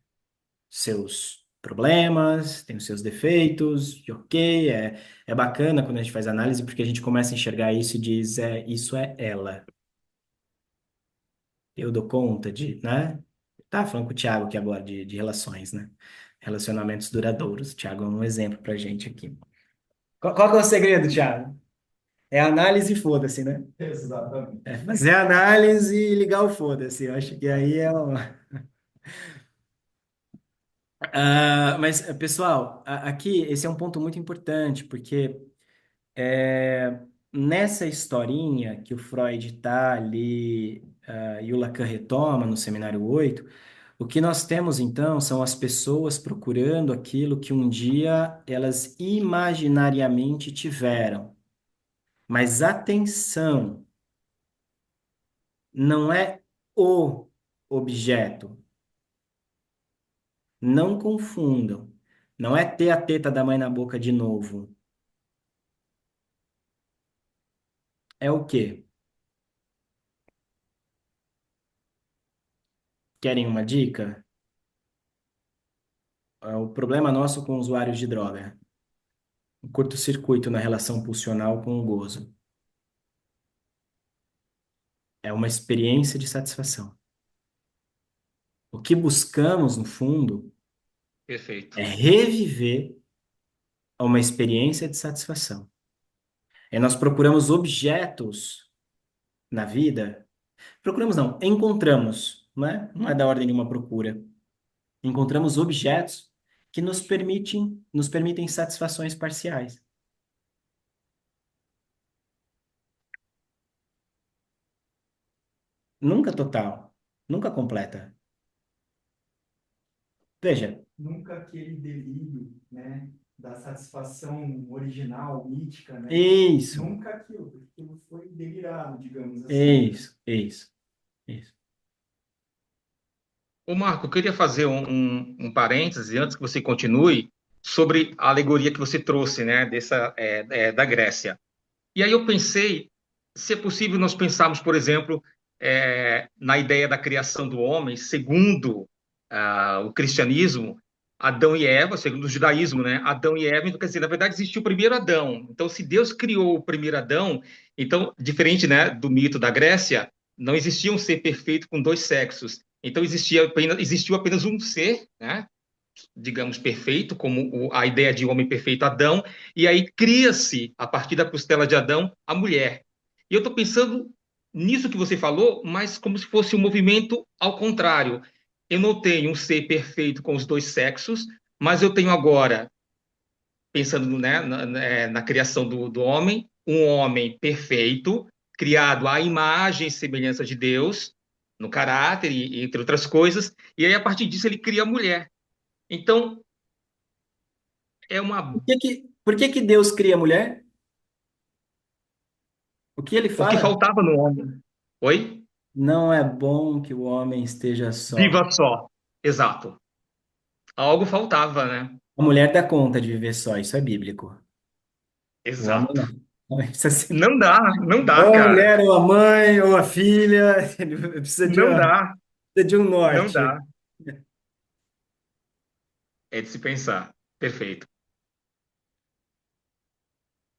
seus problemas, tem os seus defeitos, e ok, é bacana quando a gente faz análise, porque a gente começa a enxergar isso e diz, isso é ela. Eu dou conta de, né? Tá falando com o Thiago aqui agora de relações, né? Relacionamentos duradouros. O Thiago é um exemplo pra gente aqui. Qual que é o segredo, Thiago? É análise e foda-se, né? Exatamente. Fazer análise e ligar o foda-se. Eu acho que aí é o. Mas, pessoal, aqui esse é um ponto muito importante, porque nessa historinha que o Freud tá ali, e o Lacan retoma no Seminário 8, O que nós temos então são as pessoas procurando aquilo que um dia elas imaginariamente tiveram. Mas atenção, não é o objeto. Não confundam. Não é ter a teta da mãe na boca de novo. É o quê? Querem uma dica? É o problema nosso com usuários de droga. O curto-circuito na relação pulsional com o gozo. É uma experiência de satisfação. O que buscamos, no fundo, Perfeito. é reviver uma experiência de satisfação. E nós procuramos objetos na vida. Procuramos não, encontramos, não é? Não é da ordem de uma procura. Encontramos objetos que nos permitem satisfações parciais. Nunca total, nunca completa. Veja, Nunca aquele delírio, né, da satisfação original, mítica, né? isso, Nunca aquilo, porque aquilo foi delirado, digamos assim. isso. Ô Marco, eu queria fazer um parêntese antes que você continue sobre a alegoria que você trouxe, né, da Grécia. E aí eu pensei, se é possível nós pensarmos, por exemplo, na ideia da criação do homem, segundo o cristianismo, Adão e Eva, segundo o judaísmo, né? Adão e Eva, então, quer dizer, na verdade existiu o primeiro Adão. Então, se Deus criou o primeiro Adão, então, diferente, né, do mito da Grécia, não existia um ser perfeito com dois sexos. Então, existiu apenas um ser, né? Digamos, perfeito, como a ideia de homem perfeito, Adão, e aí cria-se, a partir da costela de Adão, a mulher. E eu estou pensando nisso que você falou, mas como se fosse um movimento ao contrário. Eu não tenho um ser perfeito com os dois sexos, mas eu tenho agora, pensando, né, na criação do homem, um homem perfeito, criado à imagem e semelhança de Deus, no caráter e entre outras coisas, e aí a partir disso ele cria a mulher. Então, é uma. Por que que Deus cria a mulher? O que ele O que fala? faltava no homem. Oi? Não é bom que o homem esteja só. Viva só. Exato. Algo faltava, né? A mulher dá conta de viver só, isso é bíblico. O homem Exato. não. O homem precisa ser. Não dá, não dá, Ou a cara. mulher, ou a mãe, ou a filha. Ele Não dá, precisa de um não norte. dá. É de se pensar. Perfeito.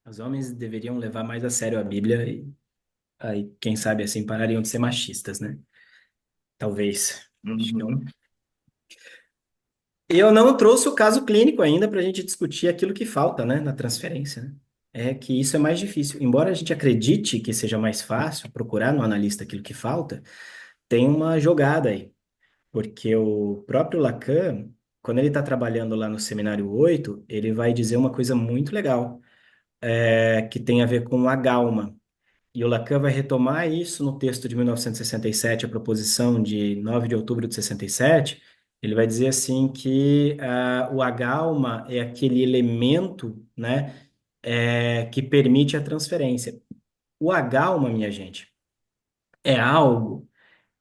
Os homens deveriam levar mais a sério a Bíblia e aí, quem sabe assim, parariam de ser machistas, né? Talvez. Acho que não. Uhum. Eu não trouxe o caso clínico ainda para a gente discutir aquilo que falta, né, na transferência, né? É que isso é mais difícil. Embora a gente acredite que seja mais fácil procurar no analista aquilo que falta, tem uma jogada aí. Porque o próprio Lacan, quando ele está trabalhando lá no Seminário 8, ele vai dizer uma coisa muito legal, que tem a ver com a gálma. E o Lacan vai retomar isso no texto de 1967, a proposição de 9 de outubro de 67. Ele vai dizer assim que o agálma é aquele elemento, né, que permite a transferência. O agálma, minha gente, é algo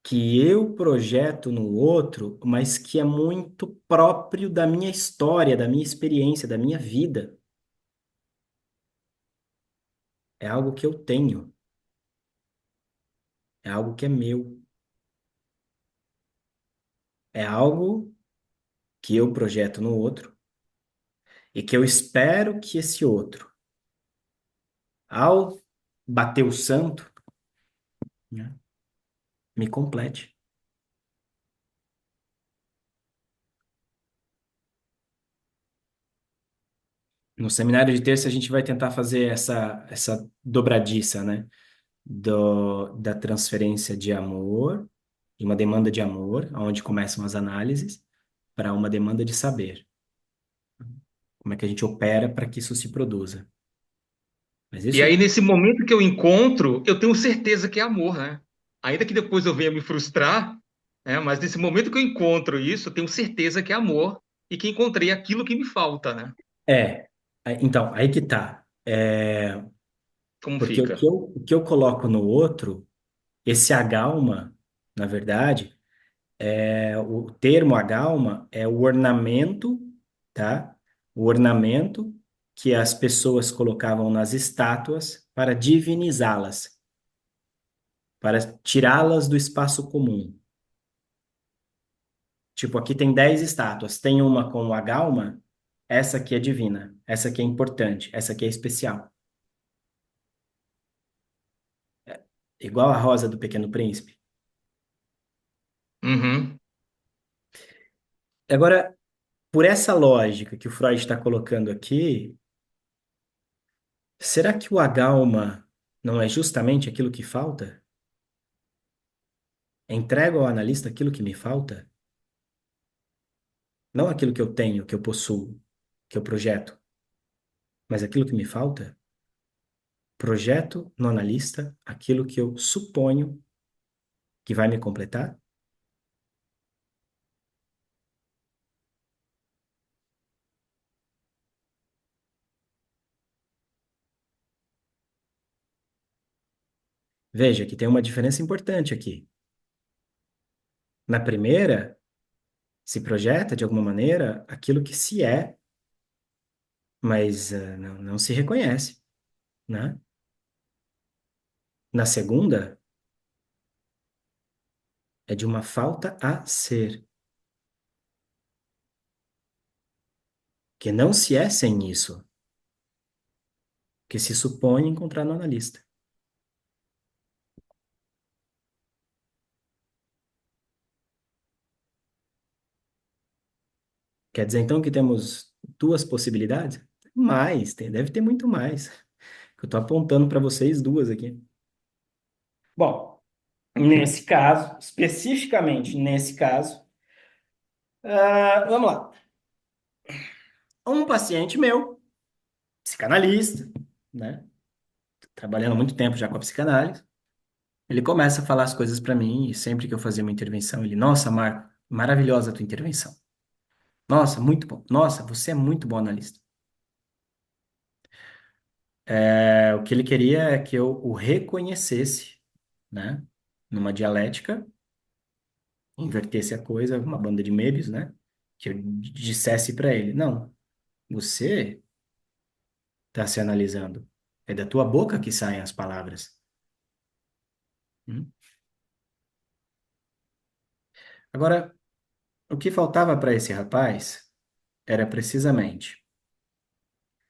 que eu projeto no outro, mas que é muito próprio da minha história, da minha experiência, da minha vida. É algo que eu tenho, é algo que é meu, é algo que eu projeto no outro e que eu espero que esse outro, ao bater o santo, né, me complete. No seminário de terça, a gente vai tentar fazer essa dobradiça, né? Da transferência de amor e uma demanda de amor, onde começam as análises, para uma demanda de saber. Como é que a gente opera para que isso se produza? Mas E isso, aí, nesse momento que eu encontro, eu tenho certeza que é amor, né? Ainda que depois eu venha me frustrar, Mas nesse momento que eu encontro isso, eu tenho certeza que é amor e que encontrei aquilo que me falta, né? Então, aí que tá. Como Porque fica? o que eu coloco no outro, esse agalma, na verdade, o termo agalma é o ornamento, tá? O ornamento que as pessoas colocavam nas estátuas para divinizá-las, para tirá-las do espaço comum. Tipo, aqui tem 10 estátuas, tem uma com o agalma, essa aqui é divina, essa aqui é importante, essa aqui é especial. Igual a rosa do Pequeno Príncipe. Uhum. Agora, por essa lógica que o Freud está colocando aqui, será que o agalma não é justamente aquilo que falta? Entrego ao analista aquilo que me falta? Não aquilo que eu tenho, que eu possuo, que eu projeto, mas aquilo que me falta? Projeto no analista aquilo que eu suponho que vai me completar? Veja que tem uma diferença importante aqui. Na primeira, se projeta de alguma maneira aquilo que se é, mas não se reconhece, né? Na segunda, é de uma falta a ser, que não se é sem isso, que se supõe encontrar no analista. Quer dizer, então, que temos duas possibilidades? Mais, deve ter muito mais. Eu estou apontando para vocês duas aqui. Bom, nesse caso, especificamente nesse caso, vamos lá. Um paciente meu, psicanalista, né? Trabalhando há muito tempo já com a psicanálise, ele começa a falar as coisas para mim e sempre que eu fazia uma intervenção, ele, nossa, Marco, maravilhosa a tua intervenção. Nossa, muito bom. Nossa, você é muito bom analista. O que ele queria é que eu o reconhecesse, né? Numa dialética, invertesse a coisa, uma banda de meios, né? Que eu dissesse para ele, não, você está se analisando. É da tua boca que saem as palavras. Hum? Agora, o que faltava para esse rapaz era precisamente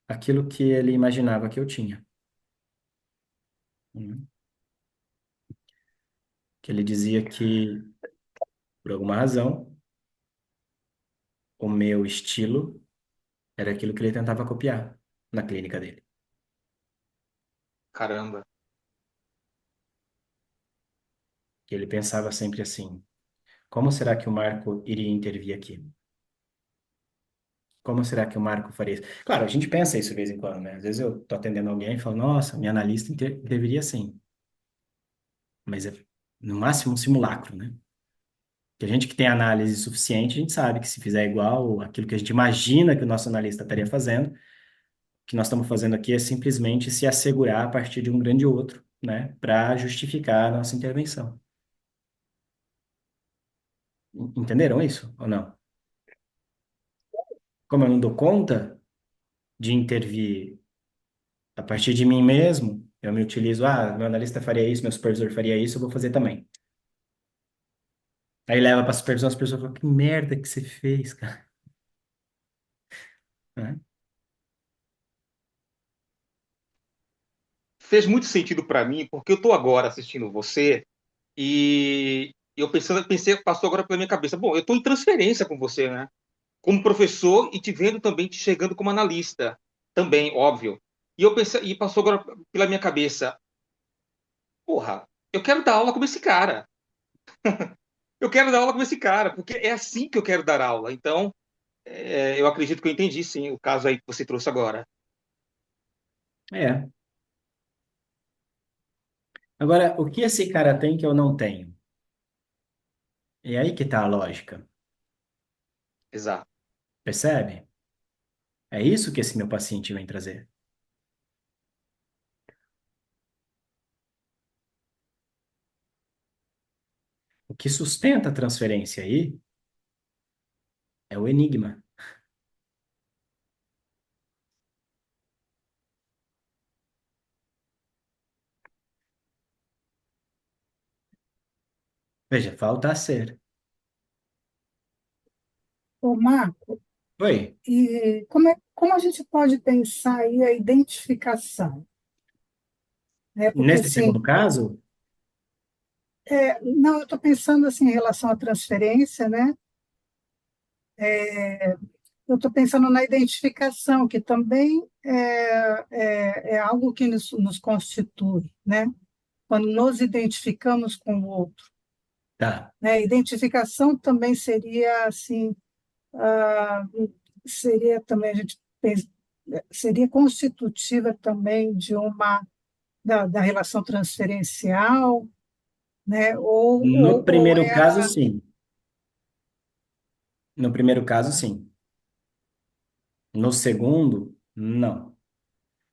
aquilo que ele imaginava que eu tinha. Hum? Que ele dizia que, por alguma razão, o meu estilo era aquilo que ele tentava copiar na clínica dele. Caramba. Que ele pensava sempre assim: como será que o Marco iria intervir aqui? Como será que o Marco faria isso? Claro, a gente pensa isso de vez em quando, né? Às vezes eu tô atendendo alguém e falo, nossa, minha analista deveria sim. Mas é no máximo um simulacro, né? Que a gente que tem análise suficiente, a gente sabe que se fizer igual aquilo que a gente imagina que o nosso analista estaria fazendo, o que nós estamos fazendo aqui é simplesmente se assegurar a partir de um grande outro, né? Para justificar a nossa intervenção. Entenderam isso ou não? Como eu não dou conta de intervir a partir de mim mesmo, eu me utilizo, meu analista faria isso, meu supervisor faria isso, eu vou fazer também. Aí leva para a supervisão fala, que merda que você fez, cara. Né? Fez muito sentido para mim, porque eu estou agora assistindo você e eu pensei, passou agora pela minha cabeça. Bom, eu estou em transferência com você, né? Como professor e te vendo também te chegando como analista, também, óbvio. E eu pensei, e passou agora pela minha cabeça, porra, eu quero dar aula como esse cara. Eu quero dar aula como esse cara, porque é assim que eu quero dar aula. Então, eu acredito que eu entendi, sim, o caso aí que você trouxe agora. É. Agora, o que esse cara tem que eu não tenho? E aí que tá a lógica, Exato. percebe? É isso que esse meu paciente vem trazer. O que sustenta a transferência aí é o enigma. Veja, falta a ser. Ô, Marco, Oi, e como a gente pode pensar aí a identificação, né? Porque, nesse segundo assim, caso, não, eu estou pensando, assim, em relação à transferência, né? Eu estou pensando na identificação, que também é algo que nos constitui, né? Quando nos identificamos com o outro, tá. né? Identificação também seria, assim, ah, seria também, seria constitutiva também da relação transferencial, né? No Ou primeiro é caso, sim. No primeiro caso, sim. No segundo, não.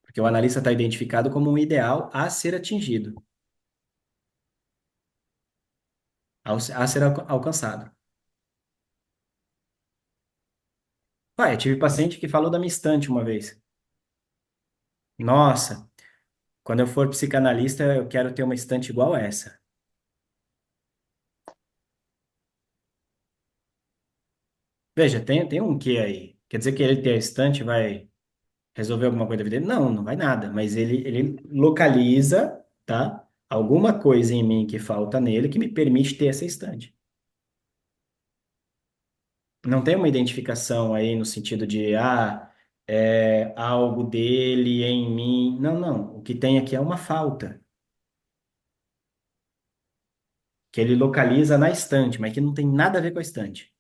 Porque o analista está identificado como um ideal a ser atingido, a ser alcançado. Pai, eu tive paciente que falou da minha estante uma vez. Nossa, quando eu for psicanalista, eu quero ter uma estante igual a essa. Veja, tem um quê aí? Quer dizer que ele ter a estante vai resolver alguma coisa da vida dele? Não, não vai nada. Mas ele localiza, tá? Alguma coisa em mim que falta nele que me permite ter essa estante. Não tem uma identificação aí no sentido de, é algo dele em mim. Não, não. O que tem aqui é uma falta, que ele localiza na estante, mas que não tem nada a ver com a estante.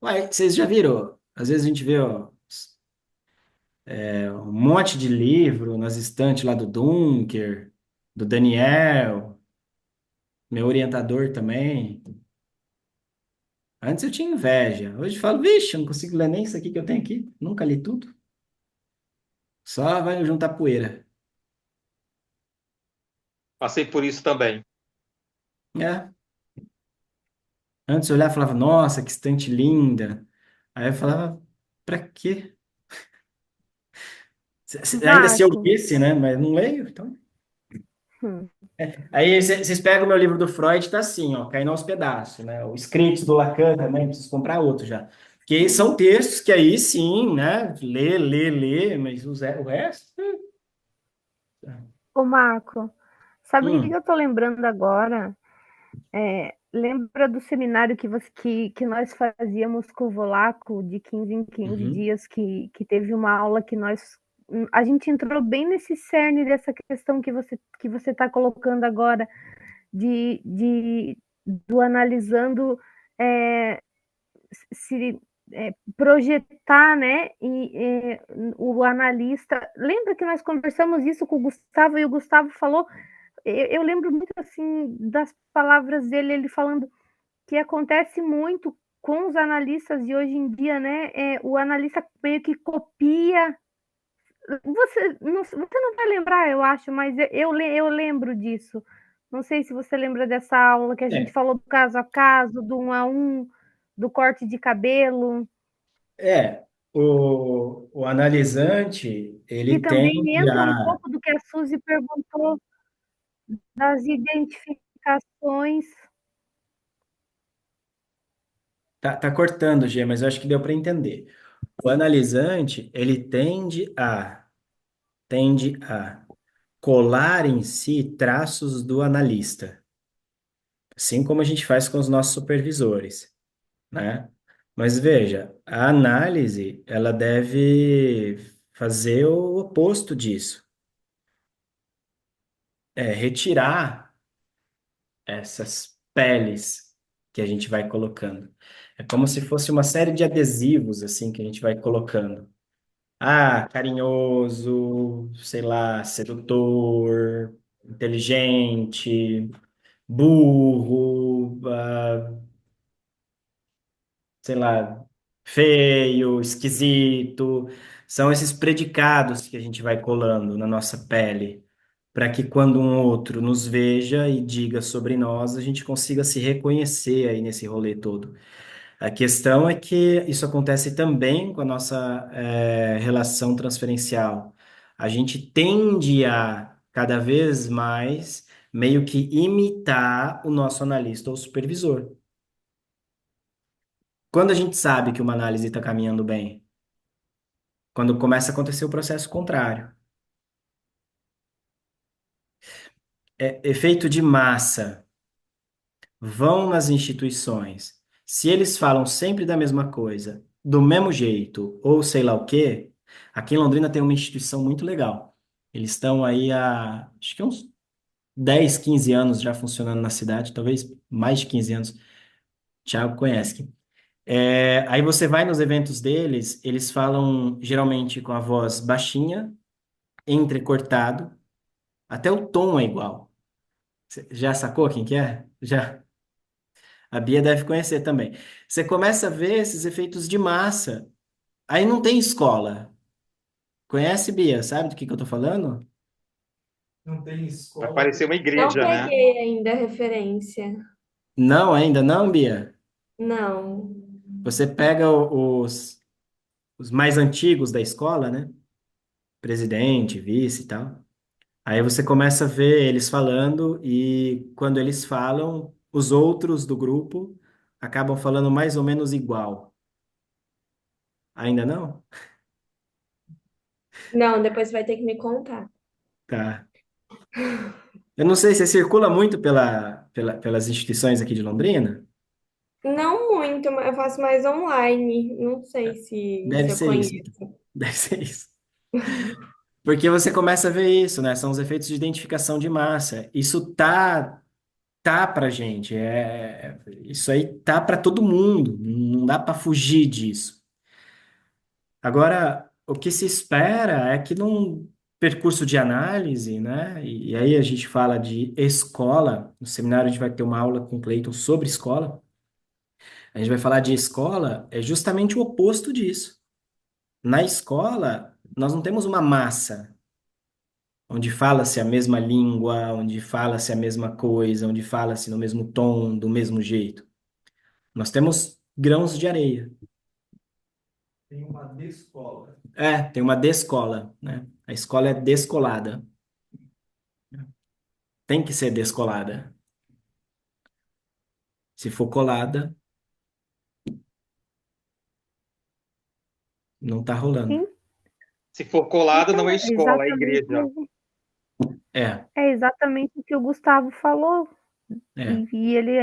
Ué, vocês já viram? Às vezes a gente vê, ó, um monte de livro nas estantes lá do Dunker, do Daniel, meu orientador também. Antes eu tinha inveja. Hoje eu falo, vixe, eu não consigo ler nem isso aqui que eu tenho aqui. Nunca li tudo. Só vai juntar poeira. Passei por isso também. É. Antes eu olhava e falava, nossa, que estante linda. Aí eu falava, pra quê? Ainda se eu Marco, lesse, né? Mas não leio, então. hum, Aí vocês pegam o meu livro do Freud, tá assim, ó, caindo aos pedaços, né? O Escritos do Lacan também, preciso comprar outro já. Porque são textos que aí sim, né? Lê, mas o resto. ô Marco, sabe o que Hum, eu tô lembrando agora? Lembra do seminário que nós fazíamos com o Volaco de 15 em 15 uhum. dias, que teve uma aula que a gente entrou bem nesse cerne dessa questão que você está colocando agora, do analisando é, se projetar, né? O analista. Lembra que nós conversamos isso com o Gustavo e o Gustavo falou. Eu lembro muito assim das palavras dele, ele falando que acontece muito com os analistas de hoje em dia, né? O analista meio que copia. Você não vai lembrar, eu acho, mas eu lembro disso. Não sei se você lembra dessa aula que a gente É, falou do caso a caso, do 1 a 1, do corte de cabelo, é, o analisante, que ele também tende entra um a. pouco do que a Suzy perguntou das identificações. Tá cortando, G, mas eu acho que deu para entender. O analisante, ele tende a colar em si traços do analista, assim como a gente faz com os nossos supervisores, né? Mas veja, a análise, ela deve fazer o oposto disso, retirar essas peles que a gente vai colocando. É como se fosse uma série de adesivos, assim, que a gente vai colocando. Carinhoso, sei lá, sedutor. inteligente, burro, sei lá, feio, esquisito. São esses predicados que a gente vai colando na nossa pele, para que quando um outro nos veja e diga sobre nós, a gente consiga se reconhecer aí nesse rolê todo. A questão é que isso acontece também com a nossa relação transferencial. A gente tende a, cada vez mais, meio que imitar o nosso analista ou supervisor. Quando a gente sabe que uma análise está caminhando bem? Quando começa a acontecer o processo contrário. É efeito de massa. Vão nas instituições. Se eles falam sempre da mesma coisa, do mesmo jeito, ou sei lá o quê, aqui em Londrina tem uma instituição muito legal. Eles estão aí há, acho que uns 10, 15 anos já funcionando na cidade, talvez mais de 15 anos. Thiago conhece. Aí você vai nos eventos deles, eles falam geralmente com a voz baixinha, entrecortado, até o tom é igual. Você já sacou quem que é? Já. A Bia deve conhecer também. Você começa a ver esses efeitos de massa. Aí não tem escola. Conhece, Bia? Sabe do que eu tô falando? Não tem Vai escola. parecer uma Não igreja, né? peguei ainda a referência. Não, ainda não, Bia. Não. Você pega os mais antigos da escola, né? Presidente, vice e tal. Aí você começa a ver eles falando e quando eles falam, os outros do grupo acabam falando mais ou menos igual. Ainda não? Não, depois vai ter que me contar. Tá. Eu não sei, você circula muito pelas instituições aqui de Londrina? Não muito, mas eu faço mais online. Não sei se Deve eu ser isso, então. conheço. Deve ser isso. Porque você começa a ver isso, né? São os efeitos de identificação de massa. Isso tá pra gente, isso aí tá para todo mundo, não dá para fugir disso. Agora, o que se espera é que num percurso de análise, né? E aí a gente fala de escola, no seminário a gente vai ter uma aula com o Cleiton sobre escola. A gente vai falar de escola, é justamente o oposto disso. Na escola, nós não temos uma massa onde fala-se a mesma língua, onde fala-se a mesma coisa, onde fala-se no mesmo tom, do mesmo jeito. Nós temos grãos de areia. Tem uma descola. Tem uma descola, né? A escola é descolada. Tem que ser descolada. Se for colada, não tá rolando. En- Se for colado, não Então, é escola, é igreja. É, é exatamente o que o Gustavo falou. é. E ele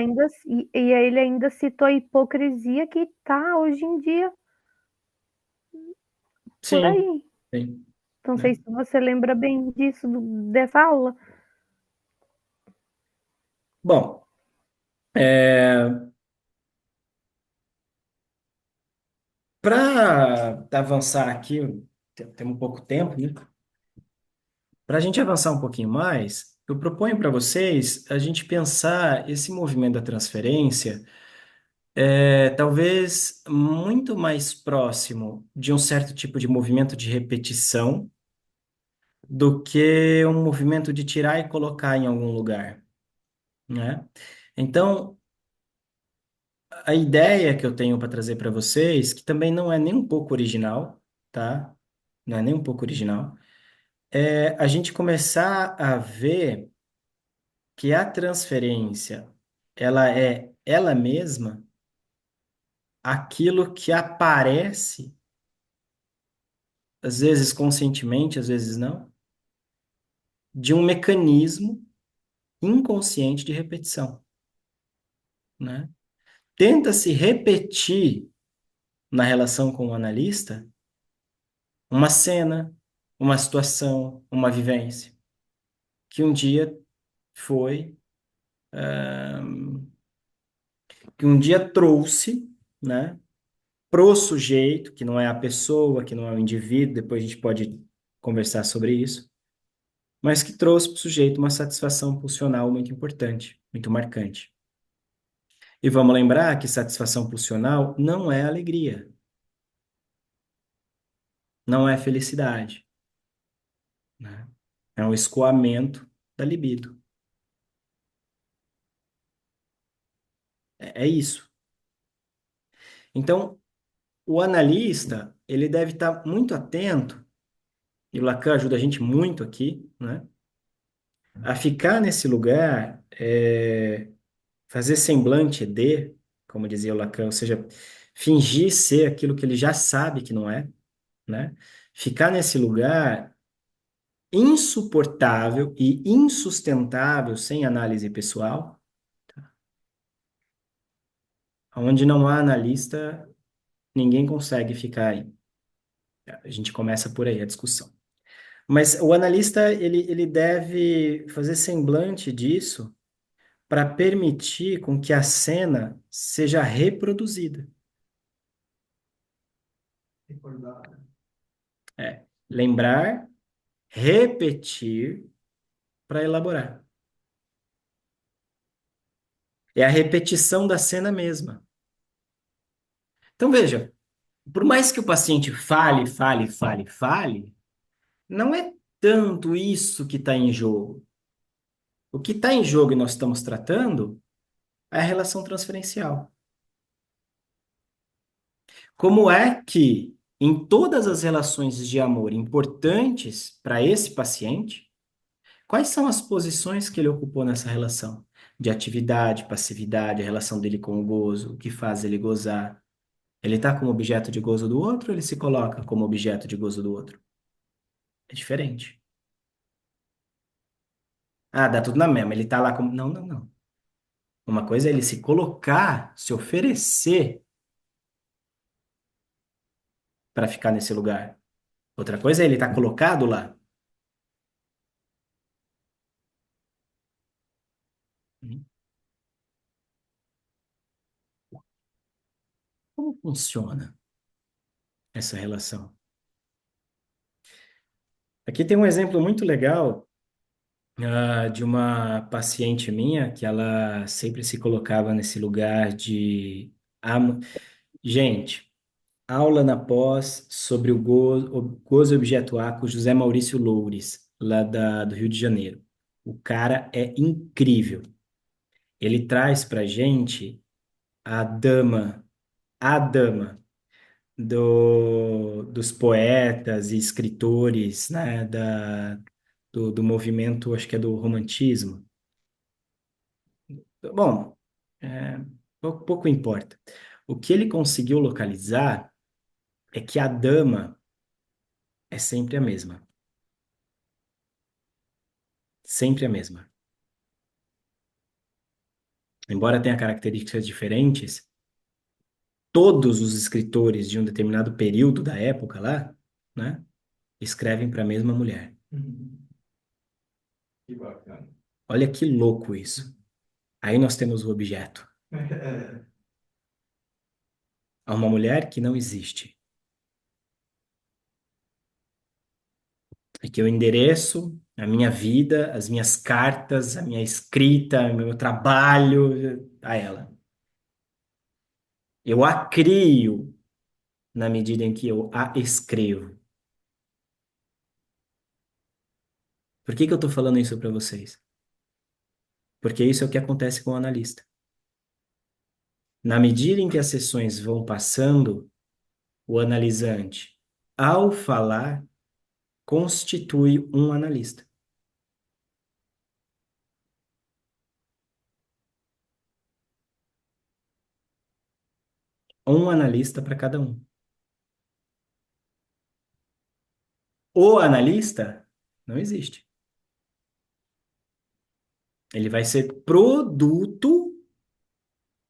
ainda citou a hipocrisia que está hoje em dia por Sim, aí. sim, Não sei né? se você lembra bem disso, dessa aula. Bom, para avançar aqui, temos pouco tempo, né? Para a gente avançar um pouquinho mais, eu proponho para vocês a gente pensar esse movimento da transferência, talvez muito mais próximo de um certo tipo de movimento de repetição do que um movimento de tirar e colocar em algum lugar, né? Então, a ideia que eu tenho para trazer para vocês, que também não é nem um pouco original, tá? Não é nem um pouco original, é a gente começar a ver que a transferência, ela é ela mesma aquilo que aparece, às vezes conscientemente, às vezes não, de um mecanismo inconsciente de repetição, né? Tenta-se repetir na relação com o analista uma cena, uma situação, uma vivência que um dia foi, que um dia trouxe, né, pro sujeito, que não é a pessoa, que não é o indivíduo, depois a gente pode conversar sobre isso, mas que trouxe para o sujeito uma satisfação pulsional muito importante, muito marcante. E vamos lembrar que satisfação pulsional não é alegria, não é felicidade, né? É um escoamento da libido. É isso. Então, o analista, ele deve estar muito atento, e o Lacan ajuda a gente muito aqui, né? A ficar nesse lugar, fazer semblante de, como dizia o Lacan, ou seja, fingir ser aquilo que ele já sabe que não é, né? Ficar nesse lugar insuportável e insustentável sem análise pessoal, onde não há analista, ninguém consegue ficar aí. A gente começa por aí a discussão. Mas o analista, ele deve fazer semblante disso para permitir com que a cena seja reproduzida. Recordar. Lembrar, repetir para elaborar. É a repetição da cena mesma. Então, veja, por mais que o paciente fale, fale, fale, fale, não é tanto isso que está em jogo. O que está em jogo e nós estamos tratando é a relação transferencial. Como é que, em todas as relações de amor importantes para esse paciente, quais são as posições que ele ocupou nessa relação? De atividade, passividade, a relação dele com o gozo, o que faz ele gozar. Ele está como objeto de gozo do outro ou ele se coloca como objeto de gozo do outro? É diferente. Ah, dá tudo na mesma. Ele está lá como. Não, não, não. Uma coisa é ele se colocar, se oferecer para ficar nesse lugar. Outra coisa é ele estar colocado lá. Como funciona essa relação? Aqui tem um exemplo muito legal, de uma paciente minha que ela sempre se colocava nesse lugar de. Gente, aula na pós sobre o gozo e objeto A com José Maurício Loures, lá do Rio de Janeiro. O cara é incrível. Ele traz pra gente a dama dos poetas e escritores, né, do movimento, acho que é do romantismo. Bom, pouco importa. O que ele conseguiu localizar é que a dama é sempre a mesma. Sempre a mesma. Embora tenha características diferentes, todos os escritores de um determinado período da época lá, né, escrevem para a mesma mulher. Uhum. Que bacana. Olha que louco isso. Aí nós temos o objeto. É, Há uma mulher que não existe. E que eu endereço a minha vida, as minhas cartas, a minha escrita, o meu trabalho a ela. Eu a crio na medida em que eu a escrevo. Por que que eu estou falando isso para vocês? Porque isso é o que acontece com o analista. Na medida em que as sessões vão passando, o analisante, ao falar, constitui um analista. Um analista para cada um. O analista não existe. Ele vai ser produto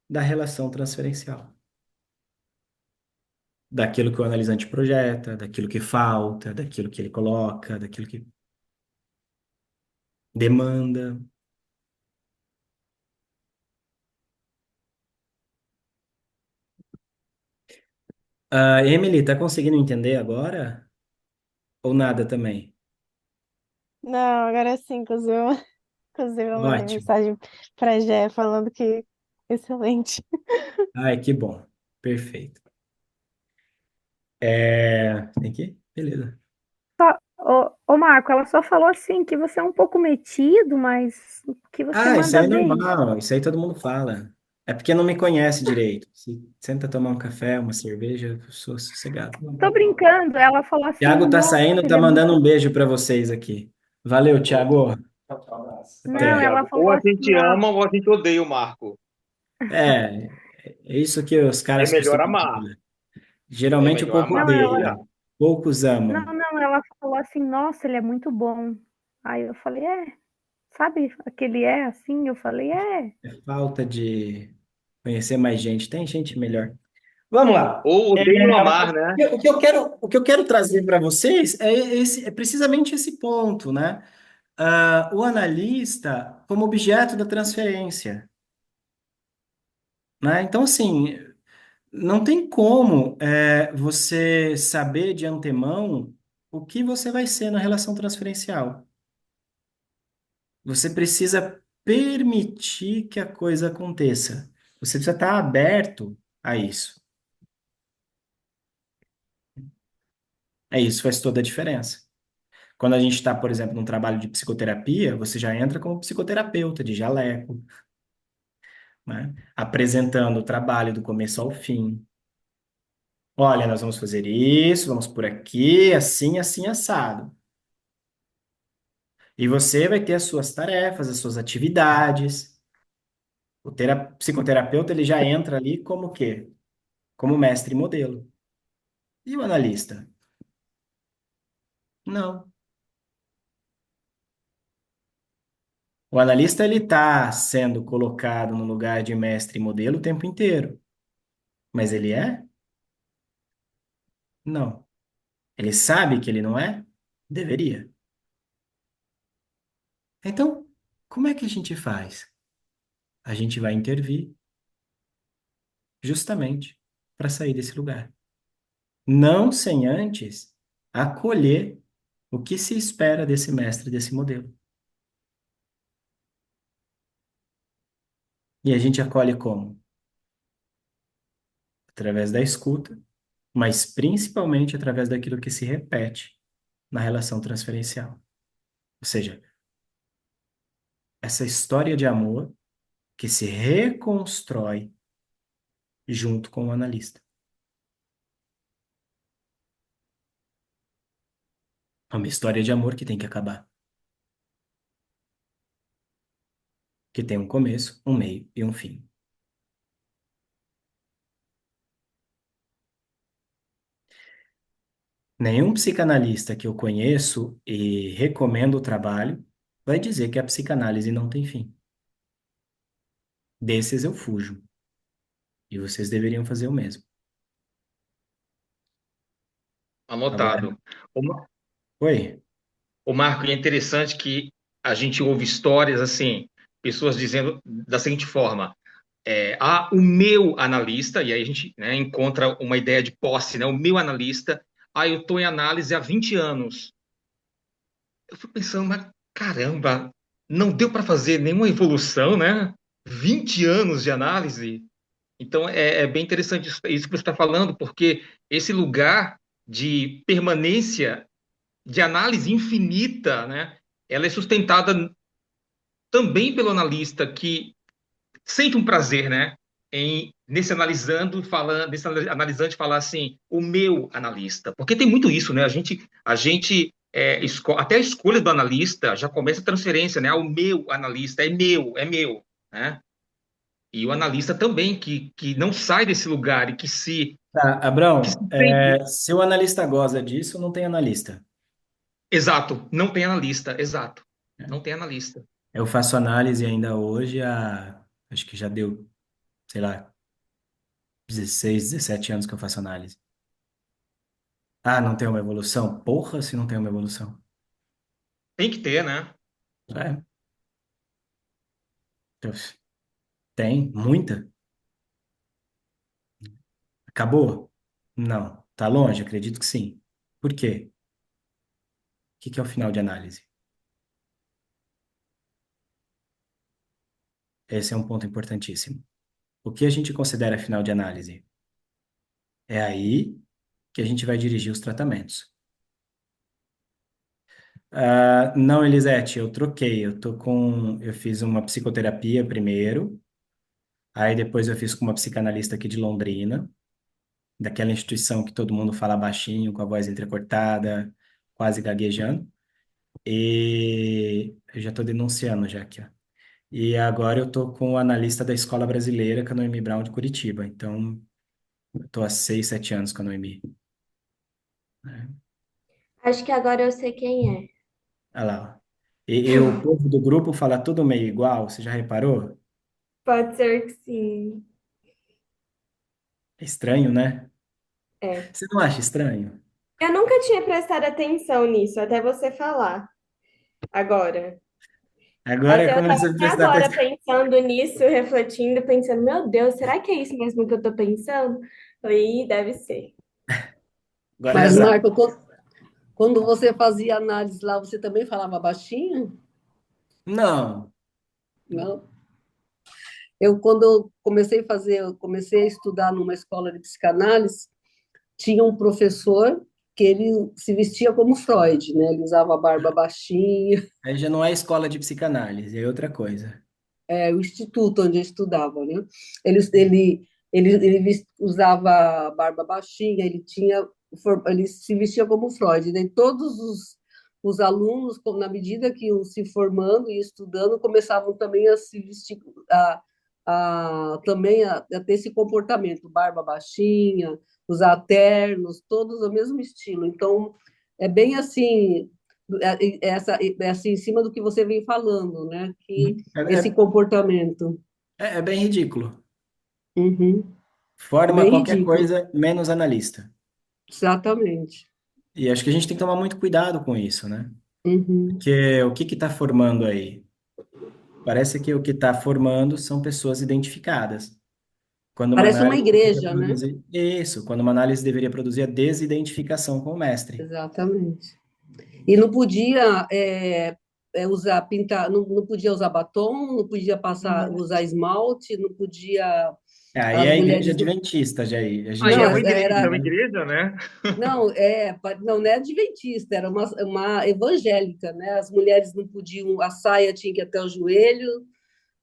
da relação transferencial. Daquilo que o analisante projeta, daquilo que falta, daquilo que ele coloca, daquilo que demanda. Emily, tá conseguindo entender agora? Ou nada também? Não, agora sim, inclusive eu mandei Ótimo. mensagem pra Jé falando que excelente. Ai, que bom. Perfeito. Tem que ir? Beleza. Ô, Marco, ela só falou assim que você é um pouco metido, mas que você Ah, isso manda aí é bem. normal, isso aí todo mundo fala. É porque não me conhece direito. Se senta tomar um café, uma cerveja, eu sou sossegado. Tô brincando, ela falou assim, Thiago tá nossa, saindo, ele tá é mandando muito. um beijo pra vocês aqui. Valeu, Thiago. Não, Valeu, Até. ela Thiago. Ou falou a assim, gente ó, ama ou a gente odeia o Marco. É, é isso que os É caras melhor costumam amar. falar. É Geralmente o melhor povo amar não, do que ela, odeia, odiar. poucos não, amam. não, ela falou assim, nossa, ele é muito bom. Aí eu falei, sabe aquele assim? Eu falei, É falta de conhecer mais gente. Tem gente melhor. Vamos lá. Ou odeio amar, né? O que eu quero trazer para vocês é precisamente esse ponto, né? O analista como objeto da transferência, né? Então, assim, não tem como você saber de antemão o que você vai ser na relação transferencial. Você precisa permitir que a coisa aconteça. Você precisa estar aberto a isso. Isso faz toda a diferença. Quando a gente está, por exemplo, num trabalho de psicoterapia, você já entra como psicoterapeuta de jaleco, né? Apresentando o trabalho do começo ao fim. Olha, nós vamos fazer isso, vamos por aqui, assim, assim, assado. E você vai ter as suas tarefas, as suas atividades. O psicoterapeuta, ele já entra ali como o quê? Como mestre e modelo. E o analista? Não. O analista, ele está sendo colocado no lugar de mestre e modelo o tempo inteiro. Mas ele é? Não. Ele sabe que ele não é? Deveria. Então, como é que a gente faz? A gente vai intervir justamente para sair desse lugar. Não sem antes acolher o que se espera desse mestre, desse modelo. E a gente acolhe como? Através da escuta, mas principalmente através daquilo que se repete na relação transferencial. Ou seja, essa história de amor que se reconstrói junto com o analista. É uma história de amor que tem que acabar. Que tem um começo, um meio e um fim. Nenhum psicanalista que eu conheço e recomendo o trabalho vai dizer que a psicanálise não tem fim. Desses eu fujo. E vocês deveriam fazer o mesmo. Agora, Anotado. oi? O Marco, e é interessante que a gente ouve histórias assim, pessoas dizendo da seguinte forma: o meu analista, e aí a gente, né, encontra uma ideia de posse, né? O meu analista, eu estou em análise há 20 anos. Eu fui pensando, mas caramba, não deu para fazer nenhuma evolução, né? 20 anos de análise. Então é bem interessante isso que você está falando, porque esse lugar de permanência, de análise infinita, né? Ela é sustentada também pelo analista que sente um prazer, né? Nesse analisando, falando, nesse analisante falar assim, o meu analista, porque tem muito isso, né? Até a escolha do analista já começa a transferência, né? O meu analista é meu, né? E o analista também que não sai desse lugar e Tá, que se Abrão, sente. se o analista goza disso, não tem analista. Exato, não tem analista, exato, não tem analista. Eu faço análise ainda hoje acho que já deu, sei lá, 16, 17 anos que eu faço análise. Ah, não tem uma evolução? Porra, se não tem uma evolução. Tem que ter, né? É, então, tem, muita. Acabou? Não. Tá longe? Acredito que sim. Por quê? O que que é o final de análise? Esse é um ponto importantíssimo. O que a gente considera final de análise? É aí que a gente vai dirigir os tratamentos. Não, Elisete, eu troquei. Eu fiz uma psicoterapia primeiro, aí depois eu fiz com uma psicanalista aqui de Londrina, daquela instituição que todo mundo fala baixinho, com a voz entrecortada, quase gaguejando. E eu já estou denunciando já aqui, ó. E agora eu tô com o analista da Escola Brasileira, que é a Noemi Brown de Curitiba. Então, eu tô há 6, 7 anos com a Noemi. Né? Acho que agora eu sei quem é. Olha lá, ó. E o povo do grupo fala tudo meio igual, você já reparou? Pode ser que sim. É estranho, né? É. Você não acha estranho? Eu nunca tinha prestado atenção nisso, até você falar agora. Agora Até eu tava começa a até prestar agora atenção. pensando nisso, refletindo, pensando, meu Deus, será que é isso mesmo que eu tô pensando? Falei, "Ih, deve ser." Agora já Mas, sabe. Marco, quando você fazia análise lá, você também falava baixinho? Não. Não. Quando eu comecei a estudar numa escola de psicanálise, tinha um professor que ele se vestia como Freud, né? Ele usava a barba baixinha, Aí já não é escola de psicanálise, é outra coisa. o instituto onde eu estudava, né? Ele usava a barba baixinha, ele se vestia como Freud. Daí todos os alunos, na medida que iam se formando e estudando, começavam também a se vestir, também a ter esse comportamento, barba baixinha, usar ternos, todos o mesmo estilo. Então, é bem assim, é assim, em cima do que você vem falando, né? Que É, esse é, comportamento. é bem ridículo. Uhum. Forma Bem qualquer ridículo. coisa menos analista. Exatamente. E acho que a gente tem que tomar muito cuidado com isso, né? Uhum. Porque o que está formando aí? Parece que o que está formando são pessoas identificadas. Quando uma Parece uma análise deveria igreja, né? produzir isso, quando uma análise deveria produzir a desidentificação com o mestre. Exatamente. E não podia usar, pintar, não podia usar batom, não podia usar esmalte, não podia, Aí é as a igreja mulheres. adventista, já aí. A gente Aí Não, é já uma vai igreja, é era. uma né? igreja, né? Não, não é adventista, era uma evangélica, né? As mulheres não podiam, a saia tinha que ir até o joelho,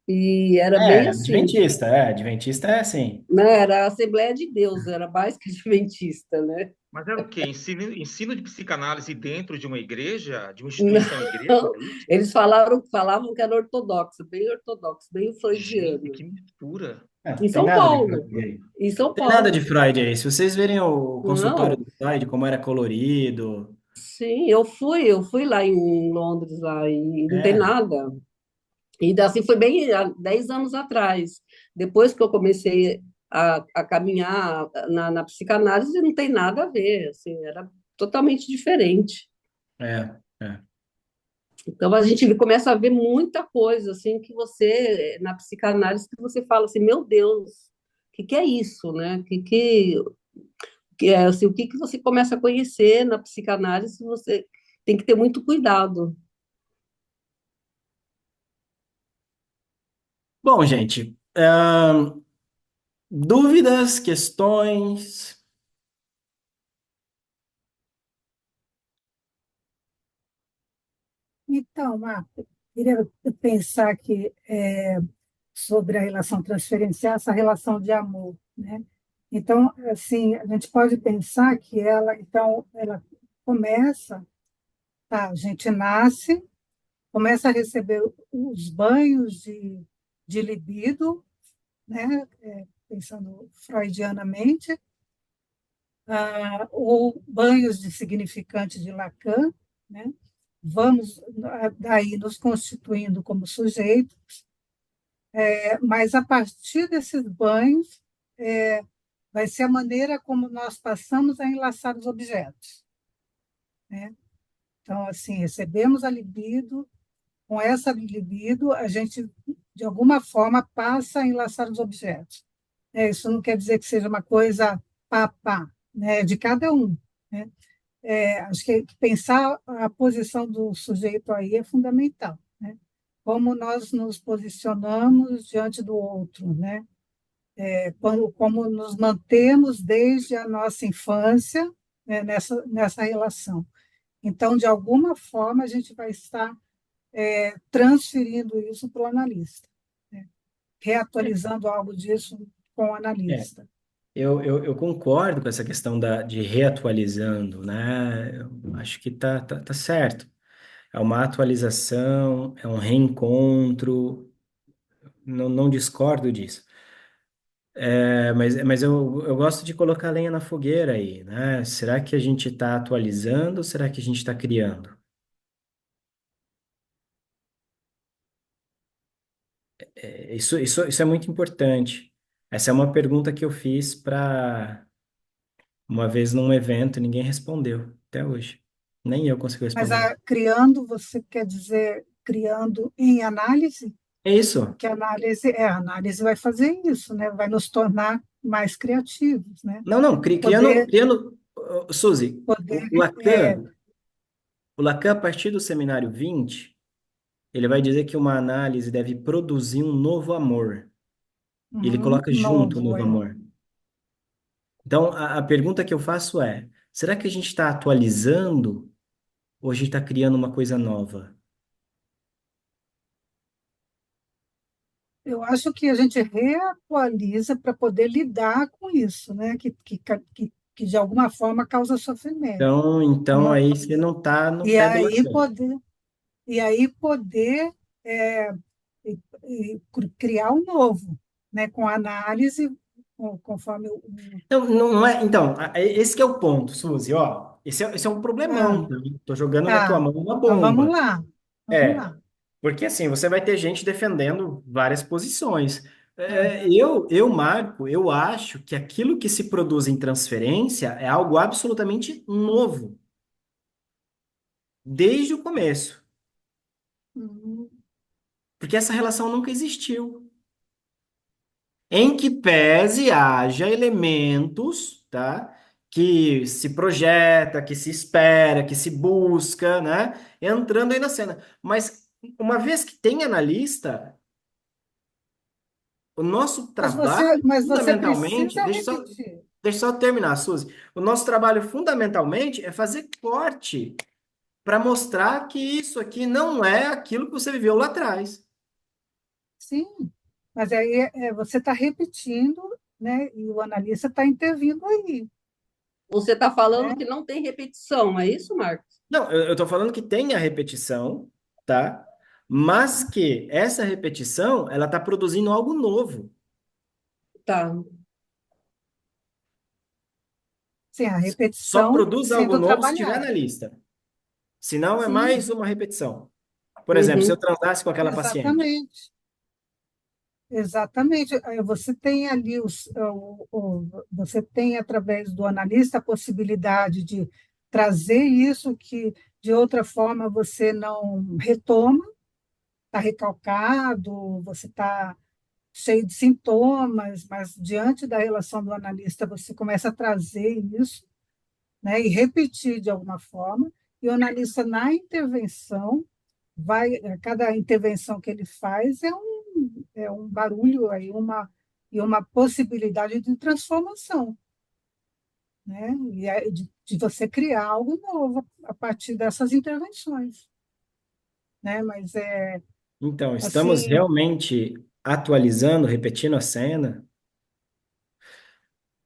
e era bem assim, Adventista é assim. né? Era a Assembleia de Deus, era mais que adventista, né? Mas era o quê? Ensino de psicanálise dentro de uma igreja, de uma instituição igreja, Não, é isso? eles falavam que era ortodoxo, bem Gente, freudiano. que mistura. Não Em tem São nada de Paulo, Freud aí. em São Tem nada de Paulo. Freud aí. Se vocês verem o consultório Não, do Freud, como era colorido, sim, eu fui lá em Londres lá e não tem é, nada. E assim foi bem há 10 anos atrás. Depois que eu comecei a caminhar na psicanálise, não tem nada a ver, assim, era totalmente diferente. é. Então a gente começa a ver muita coisa assim que você na psicanálise que você fala assim, meu Deus, que é isso, né? Que é assim, o que que você começa a conhecer na psicanálise, você tem que ter muito cuidado. Bom, gente, dúvidas, questões? Então, Marta, queria pensar que sobre a relação transferencial, essa relação de amor, né? Então, assim, a gente pode pensar que ela começa, tá? A gente nasce, começa a receber os banhos de libido, né? Pensando freudianamente, ou banhos de significante de Lacan, né? Vamos daí nos constituindo como sujeito, mas a partir desses banhos vai ser a maneira como nós passamos a enlaçar os objetos, né? Então, assim, recebemos a libido, com essa libido a gente, de alguma forma, passa a enlaçar os objetos. Isso não quer dizer que seja uma coisa pá, né? De cada um, né? Acho que pensar a posição do sujeito aí é fundamental, né? como nós nos posicionamos diante do outro, né? Como nos mantemos desde a nossa infância, né, nessa relação. Então, de alguma forma, a gente vai estar transferindo isso para o analista, né? Reatualizando algo disso com o É, analista. eu concordo com essa questão de reatualizando, né? Eu acho que tá certo. É uma atualização, é um reencontro, não discordo disso. Mas eu gosto de colocar lenha na fogueira aí, né? Será que a gente está atualizando ou será que a gente está criando? Isso é muito importante. Essa é uma pergunta que eu fiz para uma vez num evento, e ninguém respondeu até hoje. Nem eu consigo Mas responder. criando, você quer dizer criando em análise? É isso. Que a análise vai fazer isso, né? Vai nos tornar mais criativos, né? Não, Poder, criando, Suzy, poder, O Lacan, a partir do seminário 20, ele vai dizer que uma análise deve produzir um novo amor. E ele coloca junto o novo, novo amor. Então, a pergunta que eu faço é: será que a gente está atualizando ou a gente está criando uma coisa nova? eu acho que a gente reatualiza para poder lidar com isso, né? Que de alguma forma causa sofrimento. Então Então, aí você não está no e pé do aí Lacan. poder, e aí poder é, criar um novo, né? Com análise, conforme Então, não é, então, esse que é o ponto, Suzy, ó. Esse é um ah, problemão, tá? Tô jogando na tua tá. mão uma Então vamos bomba. lá, vamos É, lá. porque assim, você vai ter gente defendendo várias posições. Aham. Marco, eu acho que aquilo que se produz em transferência é algo absolutamente novo, desde o começo, Uhum. porque essa relação nunca existiu. Em que pese haja elementos, tá? Que se projeta, que se espera, que se busca, né? Entrando aí na cena. Mas uma vez que tem analista, o nosso trabalho, Mas você fundamentalmente, precisa repetir. deixa eu só terminar, Suzy. O nosso trabalho, fundamentalmente, é fazer corte para mostrar que isso aqui não é aquilo que você viveu lá atrás. Sim, mas aí você está repetindo, né? E o analista está intervindo aí, Você está falando né? que não tem repetição, é isso, Marcos? Não, eu tô falando que tem a repetição, tá? Mas que essa repetição, ela tá produzindo algo novo. Tá. Sim, a Só repetição produz algo sendo novo se tiver trabalhada. na lista. Senão é Sim, mais uma repetição. Por exemplo, se eu Uhum. transasse com aquela paciente. exatamente. Exatamente. Você tem ali você tem através do analista a possibilidade de trazer isso que de outra forma você não retoma, está recalcado, você está cheio de sintomas, mas diante da relação do analista você começa a trazer isso, né, e repetir de alguma forma, e o analista na intervenção cada intervenção que ele faz é um barulho aí, e uma possibilidade de transformação, né? E de você criar algo novo a partir dessas intervenções, né? Mas Então, estamos assim, realmente atualizando, repetindo a cena.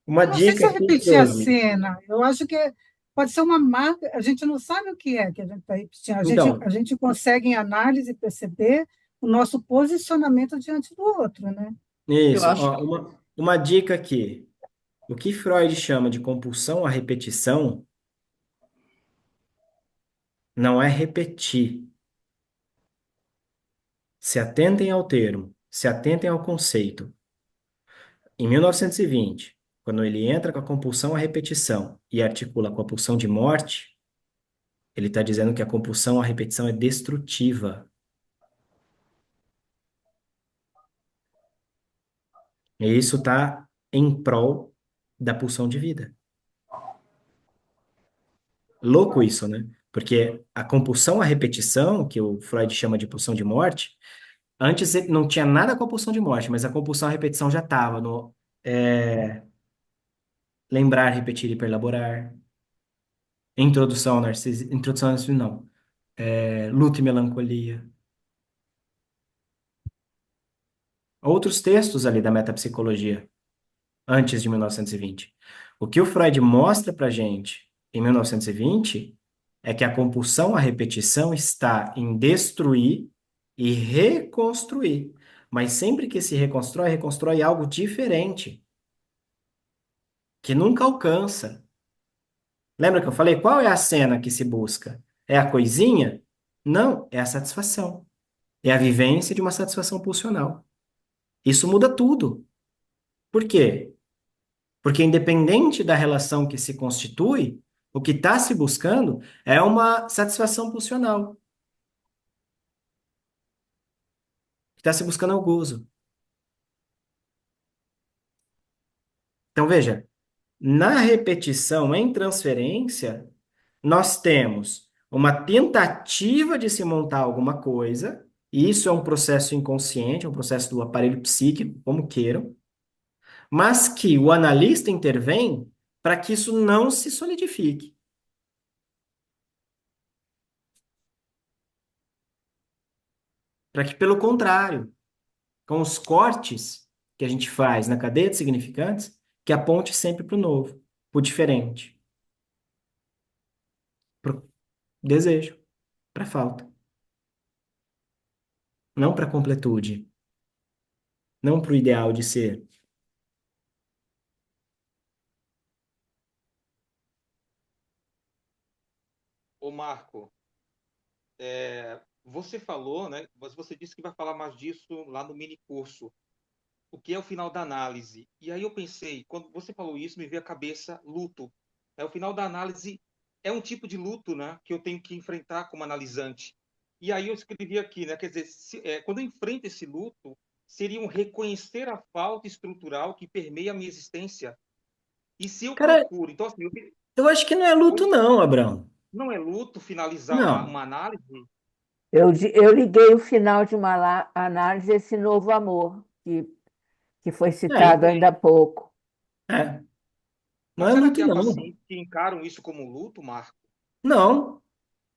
Uma eu não sei se dica eu aqui, repetir a Suzy. cena, eu acho que pode ser uma marca, a gente não sabe o que é que a gente está repetindo, a Então, gente consegue, em análise, perceber o nosso posicionamento diante do outro, né? Eu isso, acho ó, uma dica aqui. O que Freud chama de compulsão à repetição não é repetir. Se atentem ao termo, se atentem ao conceito. Em 1920, quando ele entra com a compulsão à repetição e articula com a pulsão de morte, ele está dizendo que a compulsão à repetição é destrutiva. E isso está em prol da pulsão de vida. Louco isso, né? Porque a compulsão à repetição, que o Freud chama de pulsão de morte, antes não tinha nada com a pulsão de morte, mas a compulsão à repetição já estava no é, lembrar, repetir, hiperlaborar, introdução ao narcisismo, não, luto e melancolia. Outros textos ali da metapsicologia, antes de 1920. O que o Freud mostra para gente em 1920 é que a compulsão à repetição está em destruir e reconstruir. Mas sempre que se reconstrói, reconstrói algo diferente, que nunca alcança. Lembra que eu falei? Qual é a cena que se busca? É a coisinha? Não, é a satisfação. É a vivência de uma satisfação pulsional. Isso muda tudo. Por quê? Porque independente da relação que se constitui, o que está se buscando é uma satisfação pulsional. O que está se buscando é o gozo. Então, veja, na repetição em transferência, nós temos uma tentativa de se montar alguma coisa, e isso é um processo inconsciente, é um processo do aparelho psíquico, como queiram, mas que o analista intervém para que isso não se solidifique. Para que, pelo contrário, com os cortes que a gente faz na cadeia de significantes, que aponte sempre para o novo, para o diferente, para o desejo, para a falta, não para a completude, não para o ideal de ser. Ô, Marco, você falou, né? Você disse que vai falar mais disso lá no mini curso. O que é o final da análise? E aí eu pensei, quando você falou isso, me veio à cabeça luto. O final da análise é um tipo de luto, né? Que eu tenho que enfrentar como analisante. E aí eu escrevi aqui, né? Quer dizer, quando eu enfrento esse luto, seria um reconhecer a falta estrutural que permeia a minha existência. E se eu Cara, procuro, então assim, eu acho que não é luto, não, Abraão. não é luto finalizar Não. uma análise? Eu liguei o final de uma análise a esse novo amor, que foi É, citado ainda há pouco. é. Não Mas é será que luto, há não. pacientes que encaram isso como luto, Marco? Não,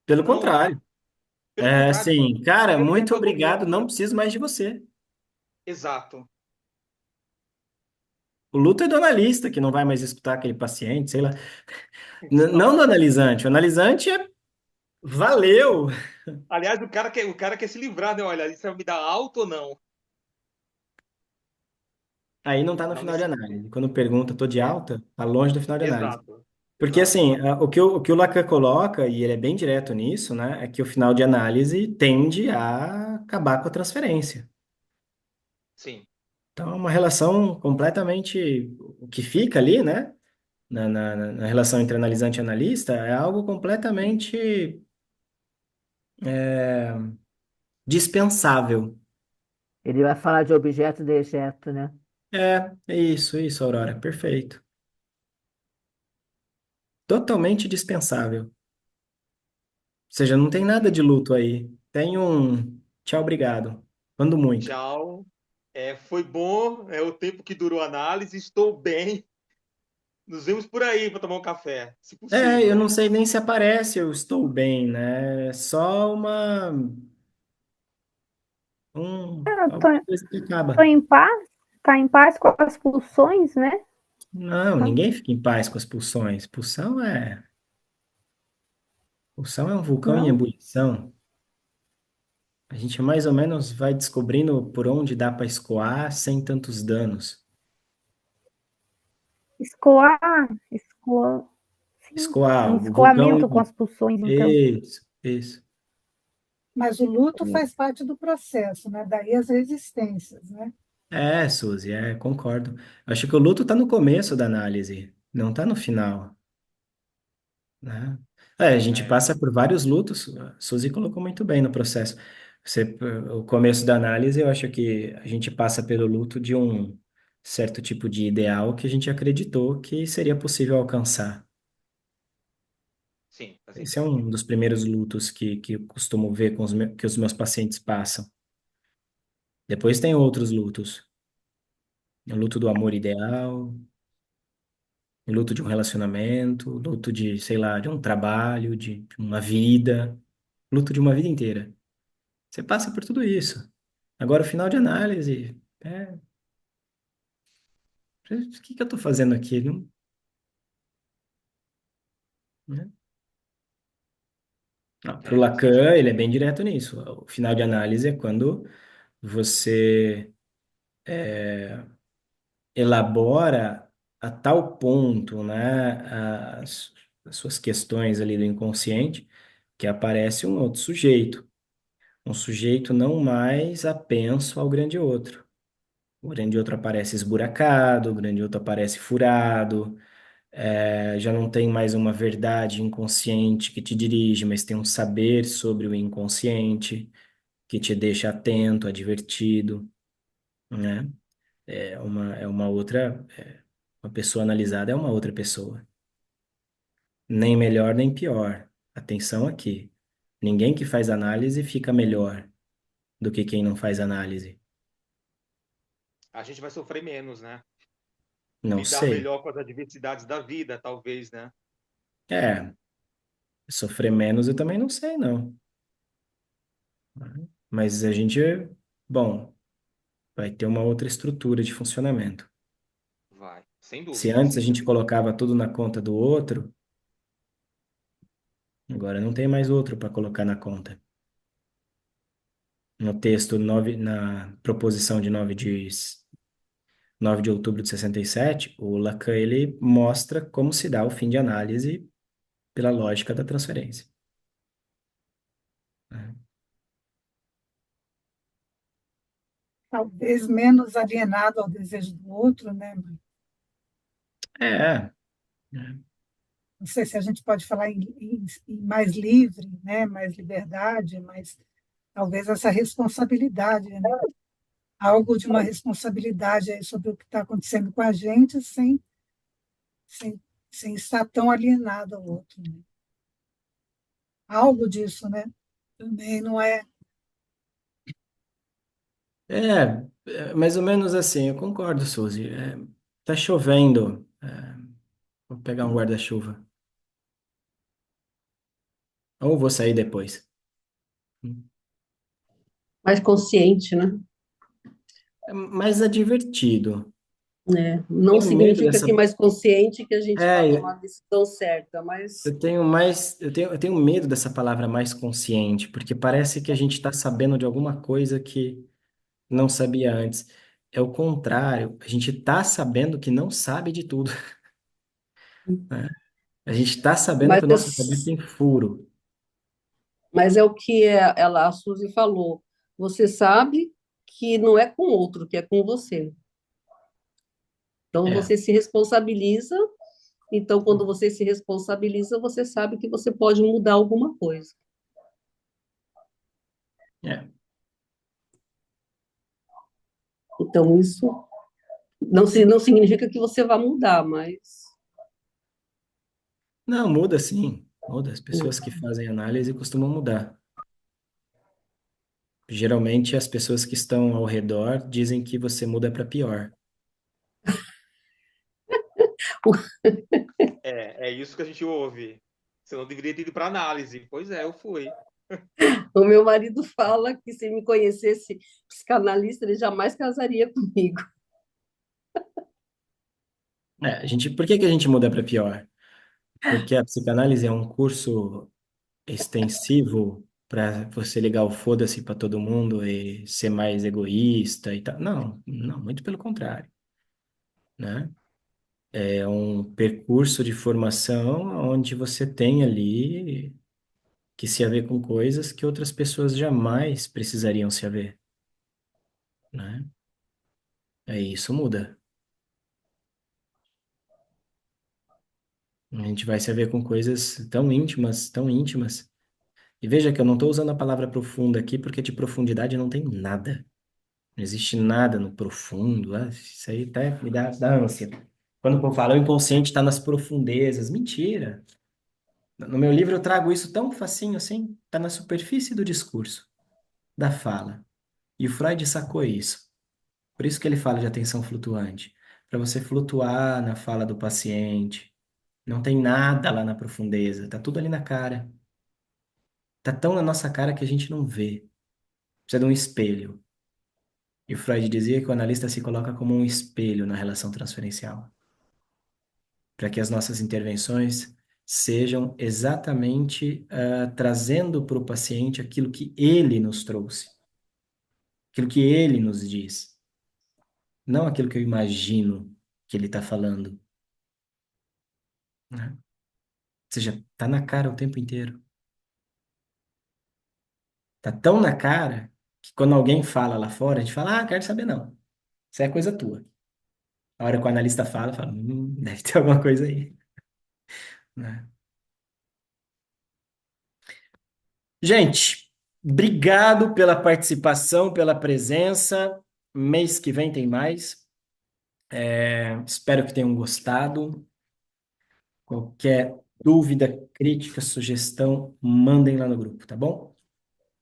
pelo Não, né? contrário. Pelo É contrário, assim, cara, quero muito tentar obrigado, dominar. não preciso mais de você. Exato. O luto é do analista, que não vai mais escutar aquele paciente, sei lá. Não do Exato. analisante. O analisante é valeu. Aliás, o cara quer se livrar, né? Olha, isso vai me dar alto ou não? Aí não está no Não final de nesse. análise. Quando pergunta, tô de É, alta, tá longe do final de análise. exato. Porque Exato. assim, o que o Lacan coloca, e ele é bem direto nisso, né, é que o final de análise tende a acabar com a transferência. Sim. Então é uma relação completamente, o que fica ali, né, na relação entre analisante e analista, é algo completamente dispensável. Ele vai falar de objeto e dejeto, né? É isso, Aurora, perfeito. Totalmente dispensável. Ou seja, não tem nada de luto aí. Tem um tchau, obrigado. Quando muito. Tchau. Foi bom. É o tempo que durou a análise. Estou bem. Nos vemos por aí para tomar um café, se Eu possível. não sei nem se aparece eu estou bem, né? É só Eu tô, alguma coisa que tô acaba. em paz, tá em paz com as pulsões, né? Não, Tá. ninguém fica em paz com as pulsões. Pulsão é um vulcão em Não. ebulição. A gente mais ou menos vai descobrindo por onde dá para escoar sem tantos danos. Escoar, sim. É Escoar, um o vulcão. escoamento com as pulsões, então. Isso, isso. Mas o luto faz parte do processo, né? Daí as resistências, né? Suzy, concordo. Acho que o luto está no começo da análise, não está no final, né? A gente É, passa por vários lutos, a Suzy colocou muito bem no processo. O começo da análise, eu acho que a gente passa pelo luto de um certo tipo de ideal que a gente acreditou que seria possível alcançar. Sim, faz Esse é sentido. um dos primeiros lutos que eu costumo ver que os meus pacientes passam. Depois tem outros lutos. O luto do amor ideal, o luto de um relacionamento, o luto de, sei lá, de um trabalho, de uma vida, luto de uma vida inteira. Você passa por tudo isso. Agora, o final de análise, o que que eu estou fazendo aqui? Não, né? Para o Faz sentido. Lacan, ele é bem direto nisso. O final de análise é quando você elabora a tal ponto, né, as suas questões ali do inconsciente, que aparece um outro sujeito. Um sujeito não mais apenso ao grande outro. O grande outro aparece esburacado, o grande outro aparece furado, já não tem mais uma verdade inconsciente que te dirige, mas tem um saber sobre o inconsciente que te deixa atento, advertido, né? É uma outra, uma pessoa analisada é uma outra pessoa. Nem melhor nem pior. Atenção aqui. Ninguém que faz análise fica melhor do que quem não faz análise. A gente vai sofrer menos, né? Não Lidar sei. melhor com as adversidades da vida, talvez, né? É, sofrer menos eu também não sei, não. Mas a gente, bom, vai ter uma outra estrutura de funcionamento. Vai, sem Se dúvida, antes a sem gente dúvida. colocava tudo na conta do outro, agora não tem mais outro para colocar na conta. No texto 9, na proposição de 9 de outubro de 67, o Lacan ele mostra como se dá o fim de análise pela lógica da transferência, né? Talvez menos alienado ao desejo do outro, né? É, Não sei se a gente pode falar em mais livre, né? Mais liberdade, mas talvez essa responsabilidade, né? Algo de uma responsabilidade aí sobre o que está acontecendo com a gente sem, sem estar tão alienado ao outro, né? Algo disso, né? Também não é. mais ou menos assim, eu concordo, Suzy. Tá chovendo, vou pegar um guarda-chuva. Ou vou sair depois. Mais consciente, né? Mas é divertido. É, não Tenho medo significa que dessa. mais consciente que a gente vai É, tomar a decisão certa, mas eu tenho medo dessa palavra mais consciente, porque parece que a gente está sabendo de alguma coisa que não sabia antes. É o contrário, a gente está sabendo que não sabe de tudo, né? A gente está sabendo mas, que o nosso saber tem furo. mas é o que a Suzy falou. Você sabe que não é com outro, que é com você. Então É, você se responsabiliza. Então, quando você se responsabiliza, você sabe que você pode mudar alguma coisa. é. Então, isso não significa que você vai mudar, mas Não, muda sim, muda. As né? pessoas que fazem análise costumam mudar. Geralmente, as pessoas que estão ao redor dizem que você muda para pior. É isso que a gente ouve. Você não deveria ter ido para análise. Pois é, eu fui. O meu marido fala que se me conhecesse psicanalista, ele jamais casaria comigo. Por que que a gente muda para pior? Porque a psicanálise é um curso extensivo para você ligar o foda-se para todo mundo e ser mais egoísta e tal. Não, não, muito pelo contrário, né? É um percurso de formação onde você tem ali que se haver com coisas que outras pessoas jamais precisariam se haver, né? Aí isso muda. A gente vai se haver com coisas tão íntimas, tão íntimas. E veja que eu não estou usando a palavra profunda aqui porque de profundidade não tem nada. Não existe nada no profundo. Isso aí até dá ânsia. Quando eu falo o inconsciente está nas profundezas. Mentira. No meu livro eu trago isso tão facinho assim, está na superfície do discurso, da fala. E o Freud sacou isso. Por isso que ele fala de atenção flutuante. Para você flutuar na fala do paciente. Não tem nada lá na profundeza, tá tudo ali na cara. Tá tão na nossa cara que a gente não vê. Precisa de um espelho. E o Freud dizia que o analista se coloca como um espelho na relação transferencial, para que as nossas intervenções sejam exatamente trazendo para o paciente aquilo que ele nos trouxe, aquilo que ele nos diz, não aquilo que eu imagino que ele está falando, né? Ou seja, tá na cara o tempo inteiro. Tá tão na cara que quando alguém fala lá fora, a gente fala, quero saber não. Isso é coisa tua. A hora que o analista fala, deve ter alguma coisa aí, né? Gente, obrigado pela participação, pela presença. Mês que vem tem mais. Espero que tenham gostado. Qualquer dúvida, crítica, sugestão, mandem lá no grupo, tá bom?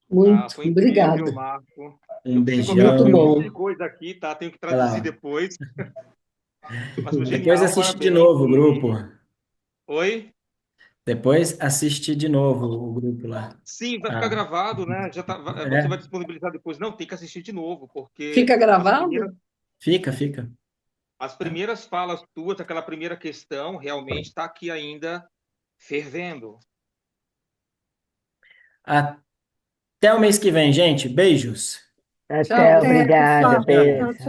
Muito Foi incrível, obrigada. Marco. Um Eu preciso colocar Muito um beijão. monte de bom. coisa aqui, tá? Tenho que Olha traduzir lá. depois. Mas foi Depois genial, assiste de parabéns. novo o grupo. Oi? Depois assiste de novo o grupo lá. Sim, vai ficar Ah, gravado, né? Você vai é, disponibilizar depois. Não, tem que assistir de novo, porque Fica gravado? fica. as É. primeiras falas tuas, aquela primeira questão, realmente está aqui ainda fervendo. Até o mês que vem, gente. Beijos. Até, Tchau. Até, obrigada, pessoal. Tchau. Tchau, beijo. tchau.